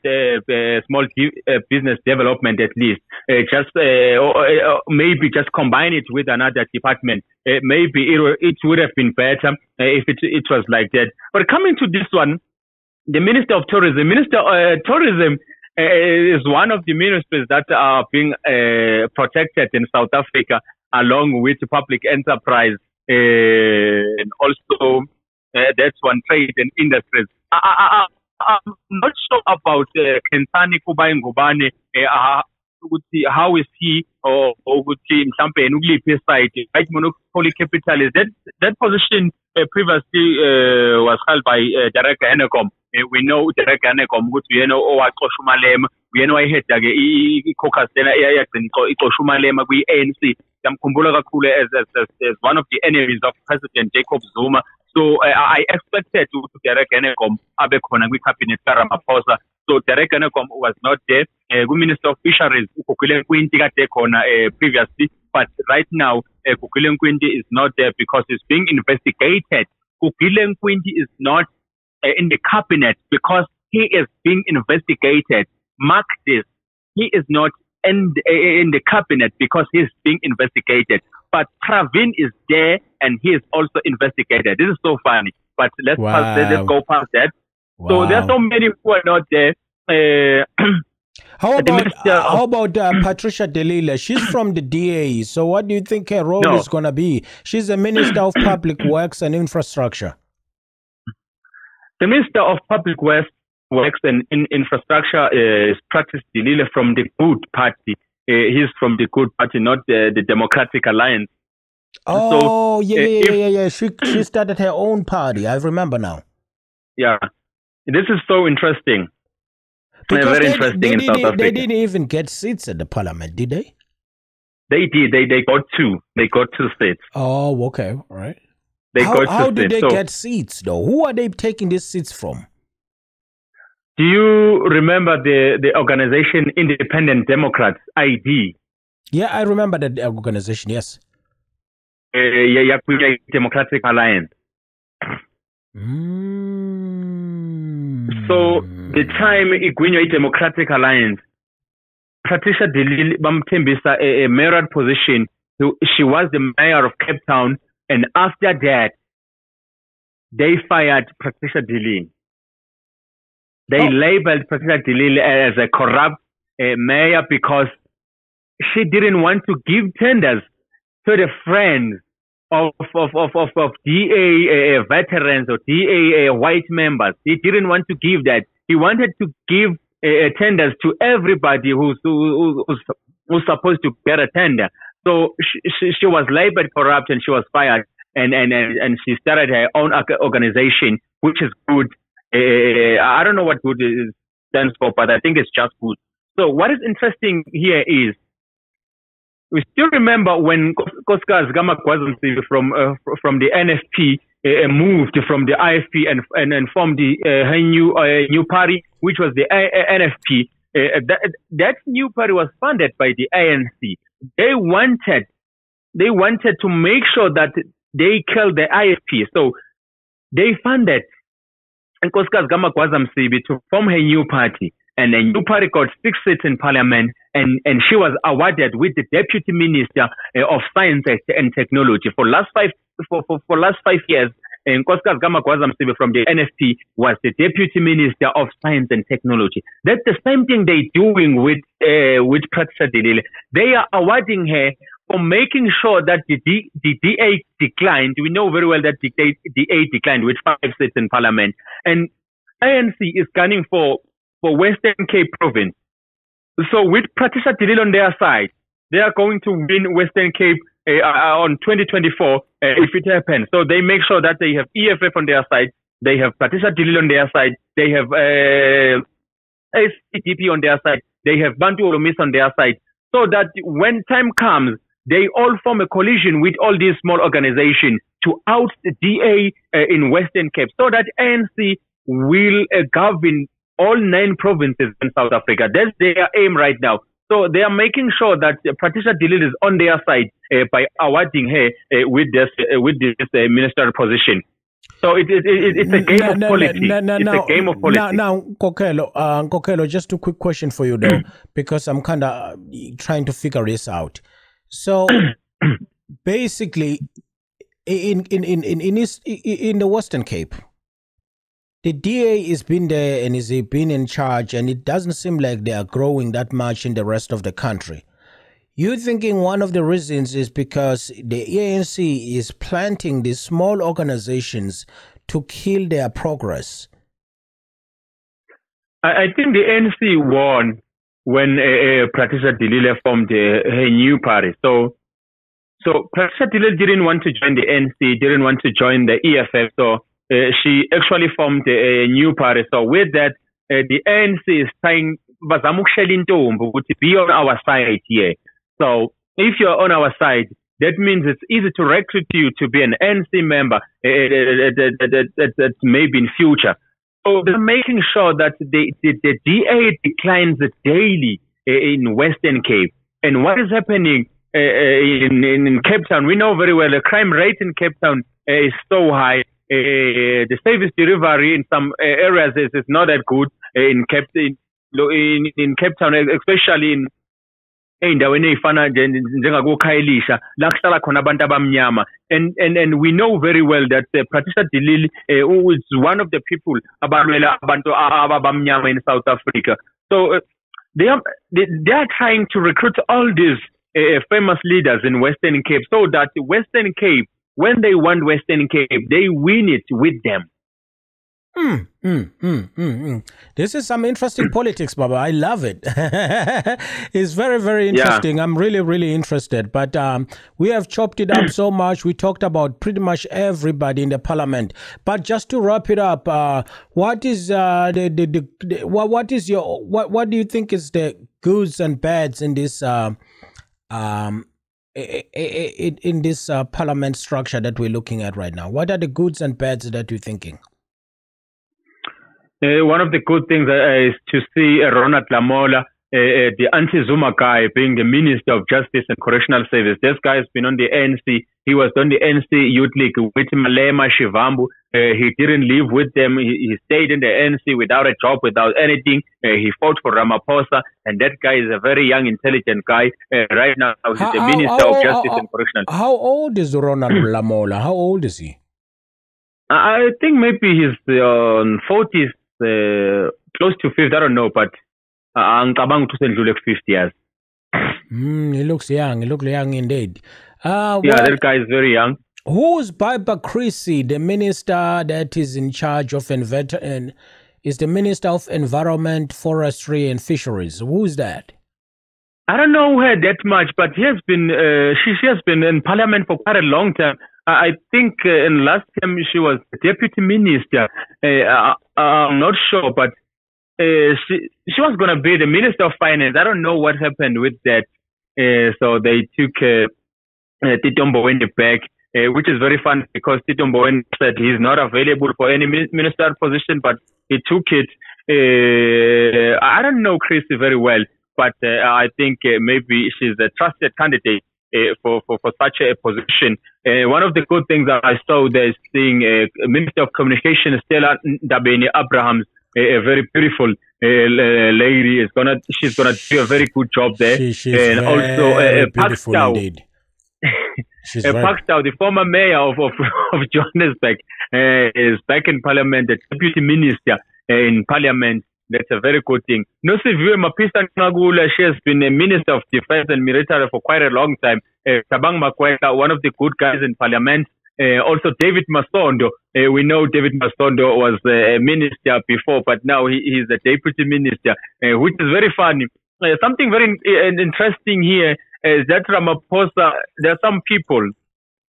small business development at least, maybe just combine it with another department. Maybe it would have been better if it was like that. But coming to this one, the Minister of Tourism, Tourism is one of the ministries that are being protected in South Africa, along with public enterprise and also. That's one, trade and industries. I'm not sure about Kentani Kubai Ngubane, how is he or would he mhlambe nukuliphi side, right? Monopoly capitalist. That position previously was held by Derek Hanekom. We know Derek Hanekom ukuthi yena owaqosha umalema, uyena wayeheda ke i-caucus lena eyagcina iqosha umalema kwi-ANC. Yamkhumbula kakhulu as one of the enemies of President Jacob Zuma. So I expected to Derek Hanekom abe khona kwi-cabinet kaRamaphosa. So Derek Hanekom was not there. Minister of Fisheries Nkokhelo Msomi kade khona previously, but right now Nkokhelo Msomi is not there because he's being investigated. Nkokhelo Msomi is not in the cabinet because he is being investigated. Mark this. He is not in the cabinet because he's being investigated. But Pravin is there and he is also investigated. This is so funny. But let's go past that. Wow. So there are so many who are not there. How about Patricia de Lille? She's from the DA. So what do you think her role is going to be? She's the Minister of Public Works and Infrastructure. The Minister of Public Works and Infrastructure is Patricia de Lille from the Good Party. He's from the Good Party, not the Democratic Alliance. Oh, so, yeah. She started her own party. I remember now. Yeah. This is so interesting. Very interesting in South Africa. They didn't even get seats at the parliament, did they? They did. They got two. They got 2 seats. Oh, okay. All right. How did they get seats, though? Who are they taking these seats from? Do you remember the organization Independent Democrats, ID? Yeah, I remember that organization, yes. Democratic Alliance. So the time Igwinya Democratic Alliance, Patricia de Lille bamthembisa a mayoral position. She was the mayor of Cape Town, and after that, they fired Patricia de Lille. They labeled Patricia de Lille as a corrupt mayor because she didn't want to give tenders to the friends of DA veterans or DA white members. He didn't want to give that. He wanted to give tenders to everybody who's supposed to get a tender. So she was labeled corrupt and she was fired. And she started her own organization, which is good. I don't know what good stands for, but I think it's just good. So what is interesting here is, we still remember when Koska Zgama-Gwazam from the NFP moved from the IFP and formed her new party, which was the NFP. That new party was funded by the ANC. They wanted to make sure that they killed the IFP. So they funded Nkosi Zgama-Gwazam to form her new party. And the new party got 6 seats in parliament, and she was awarded with the Deputy Minister of Science and Technology. For last 5 years, Nkosi Zgama-Gwazam from the NFP was the Deputy Minister of Science and Technology. That's the same thing they're doing with Patricia de Lille. They are awarding her for making sure that the DA declined. We know very well that the DA declined with 5 seats in parliament. And ANC is gunning for Western Cape province. So with Patricia de Lille on their side, they are going to win Western Cape on 2024 if it happens. So they make sure that they have EFF on their side, they have Patricia de Lille on their side, they have SCDP on their side, they have Bantu Olomis on their side, so that when time comes, they all form a coalition with all these small organizations to out the DA in Western Cape, so that ANC will govern all 9 provinces in South Africa. That's their aim right now. So they are making sure that Patricia de Lille is on their side by awarding her with this ministerial position. So it's a game of politics. It's a game of politics. Now, Nkokhelo, just a quick question for you though, because I'm kind of trying to figure this out. So basically, in the Western Cape, the DA has been there and has been in charge, and it doesn't seem like they are growing that much in the rest of the country. You're thinking one of the reasons is because the ANC is planting these small organizations to kill their progress? I think the ANC won when Patricia de Lille formed her new party. So Patricia de Lille didn't want to join the ANC, didn't want to join the EFF, so she actually formed a new party. So with that, the ANC is saying, be on our side here. So if you're on our side, that means it's easy to recruit you to be an ANC member that maybe in future. So they're making sure that the DA declines daily in Western Cape. And what is happening? in Cape Town. We know very well the crime rate in Cape Town is so high. The service delivery in some areas is not that good in Cape Town, especially in ey'ndaweni ey'fana njengakuKhayilisha la kuhlala khona abantu abamnyama, and we know very well that Patricia de Lille is one of the people abalwela abantu abamnyama in South Africa. So they are trying to recruit all these famous leaders in Western Cape, so that Western Cape, when they want Western Cape, they win it with them. This is some interesting politics, Baba. I love it. It's very, very interesting. Yeah. I'm really, really interested. But we have chopped it up so much. We talked about pretty much everybody in the parliament. But just to wrap it up, what is what do you think is the goods and bads in this in this parliament structure that we're looking at right now? What are the goods and bads that you're thinking? One of the good things is to see Ronald Lamola, the anti-Zuma guy, being the Minister of Justice and Correctional Service. This guy has been on the ANC. He was on the ANC Youth League with Malema Shivambu. He didn't live with them. He stayed in the ANC without a job, without anything. He fought for Ramaphosa, and that guy is a very young, intelligent guy. Right now, he's the Minister of Justice and Correctional Service. How old is Ronald Lamola? How old is he? I think maybe he's on 40s. Close to 50, I don't know, but ngicabanga ukuthi usendlule 50 years. He looks young. He looks young indeed. That guy is very young. Who's Baba Chrissy, the minister that is in charge of is the Minister of Environment, Forestry and Fisheries? Who's that? I don't know her that much, but he has been she has been in Parliament for quite a long time. I think in last time she was deputy minister. I'm not sure, but she was going to be the Minister of Finance. I don't know what happened with that. So they took Tito Mboweni back, which is very fun because Tito Mboweni said he's not available for any ministerial position, but he took it. I don't know Chrissy very well, but I think maybe she's a trusted candidate for such a position. One of the good things that I saw there is seeing Minister of Communication Stella Ndabeni-Abrahams, a very beautiful lady. She's gonna do a very good job there. She's and also beautiful indeed. Pakstow, the former mayor of Johannesburg, is back in Parliament, the deputy minister in Parliament. That's a very good thing. Nosiviwe Mapisa Ngagula, she has been a Minister of Defense and Military for quite a long time. Tabang Makweka, one of the good guys in Parliament. Also David Masondo. We know David Masondo was a minister before, but now he's a deputy minister, which is very funny. Something very interesting here is that Ramaphosa, there are some people,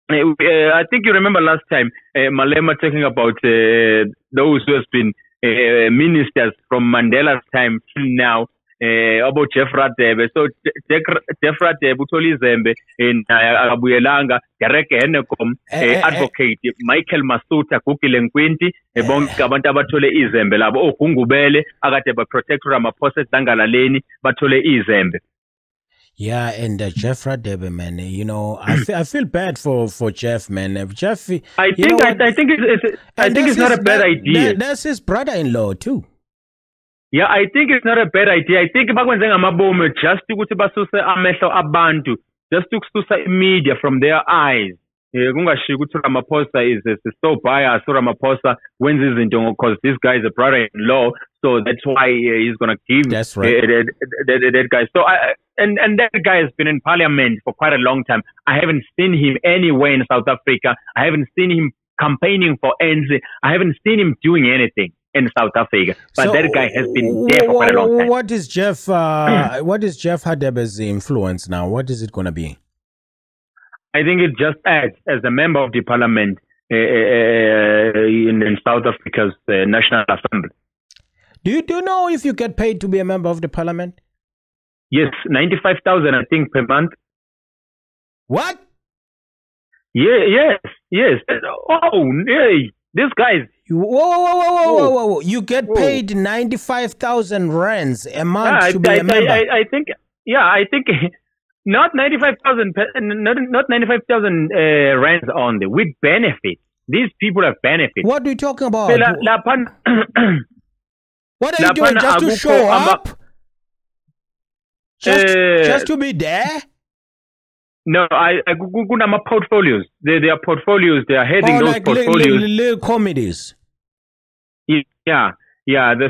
I think you remember last time, Malema talking about those who has been ministers from Mandela's time till now, about Jeff Radebe. So Jeff Radebe uthole izembe akabuyelanga, Derek Henekom, advocate Michael Masuta, Kukile Nkwinti, bonke abantu abathole izembe labo ogungubele akade ba protect Ramaphosa Dangalaleni bathole izembe. Yeah, and Jeff Radebe, man, you know, I feel bad for Jeff, man. Jeff, I think it's not a bad idea. That's his brother-in-law too. Yeah, I think it's not a bad idea. I think bakwenze ngamabomu just ukuthi basuse amehlo abantu, just to susa media from their eyes. Kungashiya ukuthi Ramaphosa is so biased. Ramaphosa wins izinto because this guy is a brother-in-law, so that's why he's gonna give that's right. that guy. So and that guy has been in Parliament for quite a long time. I haven't seen him anywhere in South Africa. I haven't seen him campaigning for ANC. I haven't seen him doing anything in South Africa. But that guy has been there for quite a long time. What is Jeff Hadebe's influence now? What is it going to be? I think it just adds as a member of the Parliament in South Africa's National Assembly. Do you know if you get paid to be a member of the Parliament? Yes, 95,000 I think per month. What? Yeah, yes. Oh, hey, these guys. Whoa. You get paid 95,000 rands a month to be a member. I think Not 95,000, not 95,000 rands only, with benefit. These people have benefit. What are you talking about? What are you Lapana doing just to show up? Just to be there? No, I my portfolios. They are portfolios. They are heading those like portfolios. Little comedies. Yeah.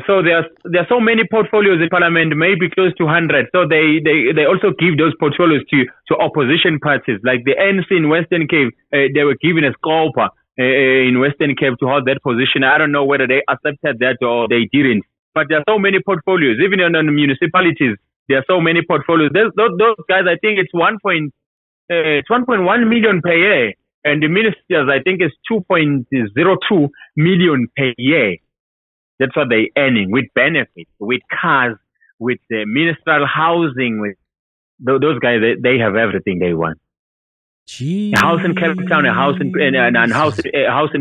So there are so many portfolios in Parliament, maybe close to 100. So they also give those portfolios to opposition parties, like the ANC in Western Cape. They were given a sculptor in Western Cape to hold that position. I don't know whether they accepted that or they didn't. But there are so many portfolios, even in the municipalities. There are so many portfolios. Those guys, I think it's 1.1 million per year, and the ministers, I think, it's 2.02 million per year. That's what they're earning with benefits, with cars, with ministerial housing. With those guys, they have everything they want. Jeez. A house in Cape Town, a house in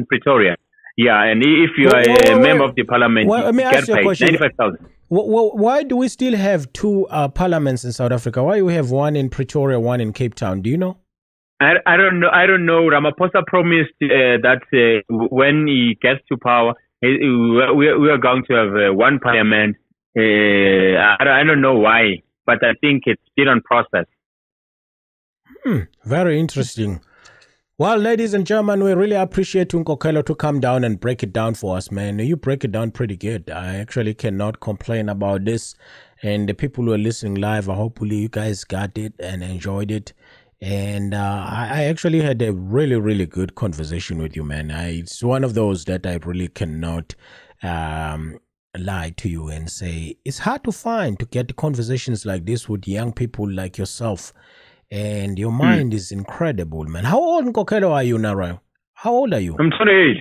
Pretoria. Yeah, and if you are a member of the parliament, let me ask you a question. 95,000. Why do we still have two parliaments in South Africa? Why do we have one in Pretoria, one in Cape Town? Do you know? I don't know. Ramaphosa promised that when he gets to power, we are going to have one parliament. I don't know why, but I think it's still on process. Very interesting. Well, ladies and gentlemen, we really appreciate Nkokhelo to come down and break it down for us, man. You break it down pretty good. I actually cannot complain about this. And the people who are listening live, hopefully you guys got it and enjoyed it. And I actually had a really, really good conversation with you, man. It's one of those that I really cannot lie to you and say it's hard to get conversations like this with young people like yourself. And your mind is incredible, man. How old, Nkokhelo, are you now? How old are you? I'm 28.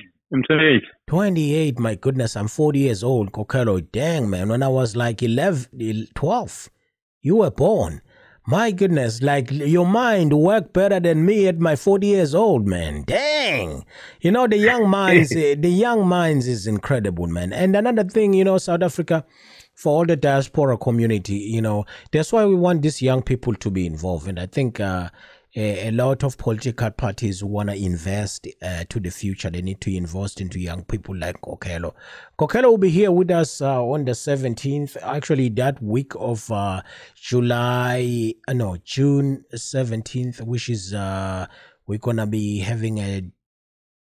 28, my goodness. I'm 40 years old, Nkokhelo. Dang, man. When I was like 12, you were born. My goodness, like your mind worked better than me at my 40 years old, man. Dang. You know, the young minds is incredible, man. And another thing, South Africa, for all the diaspora community, that's why we want these young people to be involved. And I think a lot of political parties who want to invest to the future, they need to invest into young people like Nkokhelo. Nkokhelo will be here with us on the 17th, actually that week of June 17th, which is we're going to be having a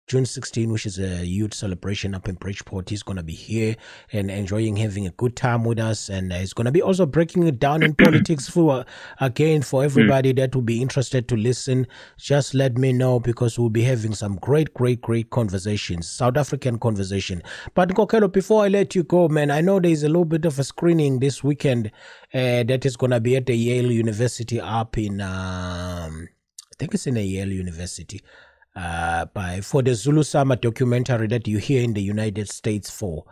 June 16, which is a youth celebration up in Bridgeport. He's going to be here and having a good time with us. And he's going to be also breaking it down in politics for everybody that will be interested to listen. Just let me know, because we'll be having some great conversations, South African conversation. But Nkokhelo, before I let you go, man, I know there's a little bit of a screening this weekend that is going to be at the Yale University up in, I think it's in a Yale University. For the Zulu Summer documentary that you hear in the United States for.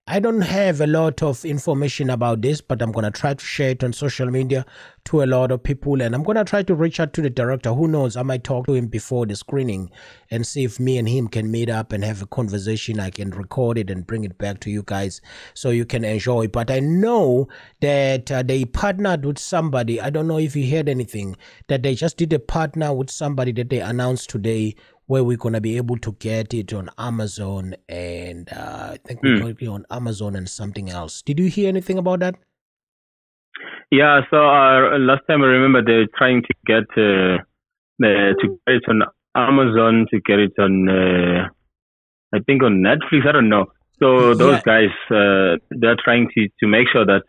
I don't have a lot of information about this, but I'm going to try to share it on social media to a lot of people, and I'm going to try to reach out to the director. Who knows, I might talk to him before the screening and see if me and him can meet up and have a conversation. I can record it and bring it back to you guys so you can enjoy. But I know that they partnered with somebody. I don't know if you heard anything, that they just did a partner with somebody that they announced today, where we're going to be able to get it on Amazon, and I think we're going to be on Amazon and something else. Did you hear anything about that? Yeah, so last time I remember they were trying to get it on Amazon, to get it on, I think on Netflix, I don't know. So those guys, they're trying to make sure that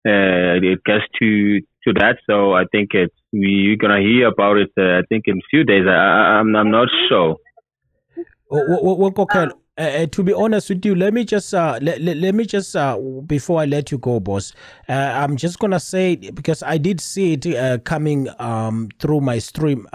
it gets to that. So I think we're gonna hear about it. I think in a few days. I'm not sure. Well, to be honest with you, let me just before I let you go, boss, I'm just gonna say, because I did see it coming through my stream,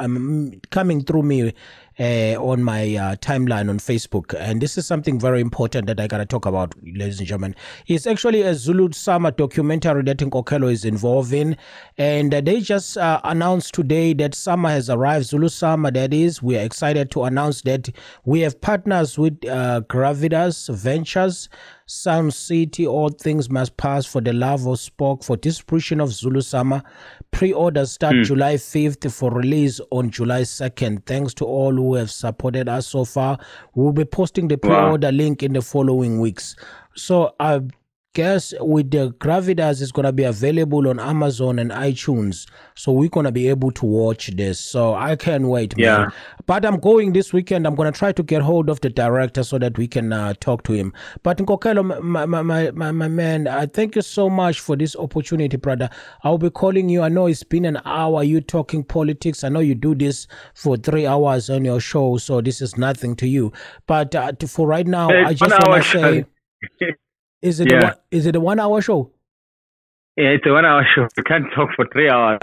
coming through me on my timeline on Facebook. And this is something very important that I got to talk about, ladies and gentlemen. It's actually a Zulu Summer documentary that Nkokhelo is involved in. And they just announced today that summer has arrived, Zulu Summer, that is. We are excited to announce that we have partners with Gravitas Ventures, Sun City, All Things Must Pass, For the Love of Spoke, for distribution of Zulu Summer. Pre-orders start July 5th for release on July 2nd. Thanks to all who have supported us so far. We'll be posting the pre-order link in the following weeks. So I guess with the Gravitas, it's going to be available on Amazon and iTunes. So we're going to be able to watch this. So I can't wait, man. But I'm going this weekend. I'm going to try to get hold of the director so that we can talk to him. But Nkokhelo, my man, I thank you so much for this opportunity, brother. I'll be calling you. I know it's been an hour. You talking politics. I know you do this for 3 hours on your show. So this is nothing to you. But for right now, I just want to say... Is it a 1 hour show? Yeah, it's a 1 hour show. You can't talk for 3 hours.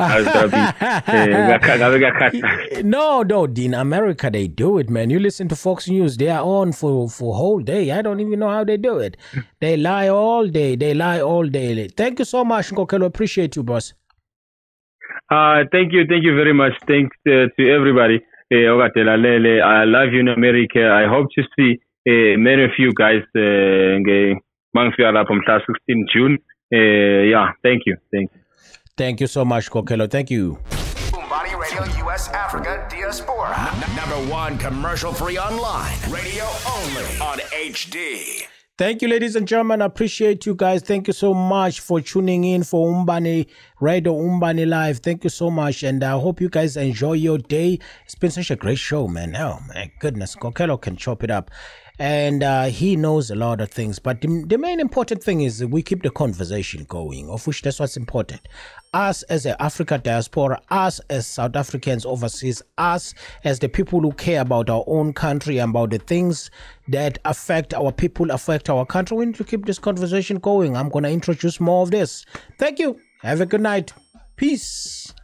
No, in America they do it, man. You listen to Fox News, they are on for whole day. I don't even know how they do it. They lie all day. Thank you so much, Nkokhelo. Appreciate you, boss. Thank you very much. Thanks to everybody. I love you in America. I hope to see many of you guys from 16 June. Thank you. Thank you so much, Nkokhelo. Thank you. Umbani Radio US Africa Diaspora. Number one commercial-free online. Radio only on HD. Thank you, ladies and gentlemen. I appreciate you guys. Thank you so much for tuning in for Umbani Radio, Umbani Live. Thank you so much. And I hope you guys enjoy your day. It's been such a great show, man. Oh, my goodness. Nkokhelo can chop it up. And he knows a lot of things. But the main important thing is we keep the conversation going, of which that's what's important. Us as an Africa diaspora, us as South Africans overseas, us as the people who care about our own country and about the things that affect our people, affect our country. We need to keep this conversation going. I'm going to introduce more of this. Thank you. Have a good night. Peace.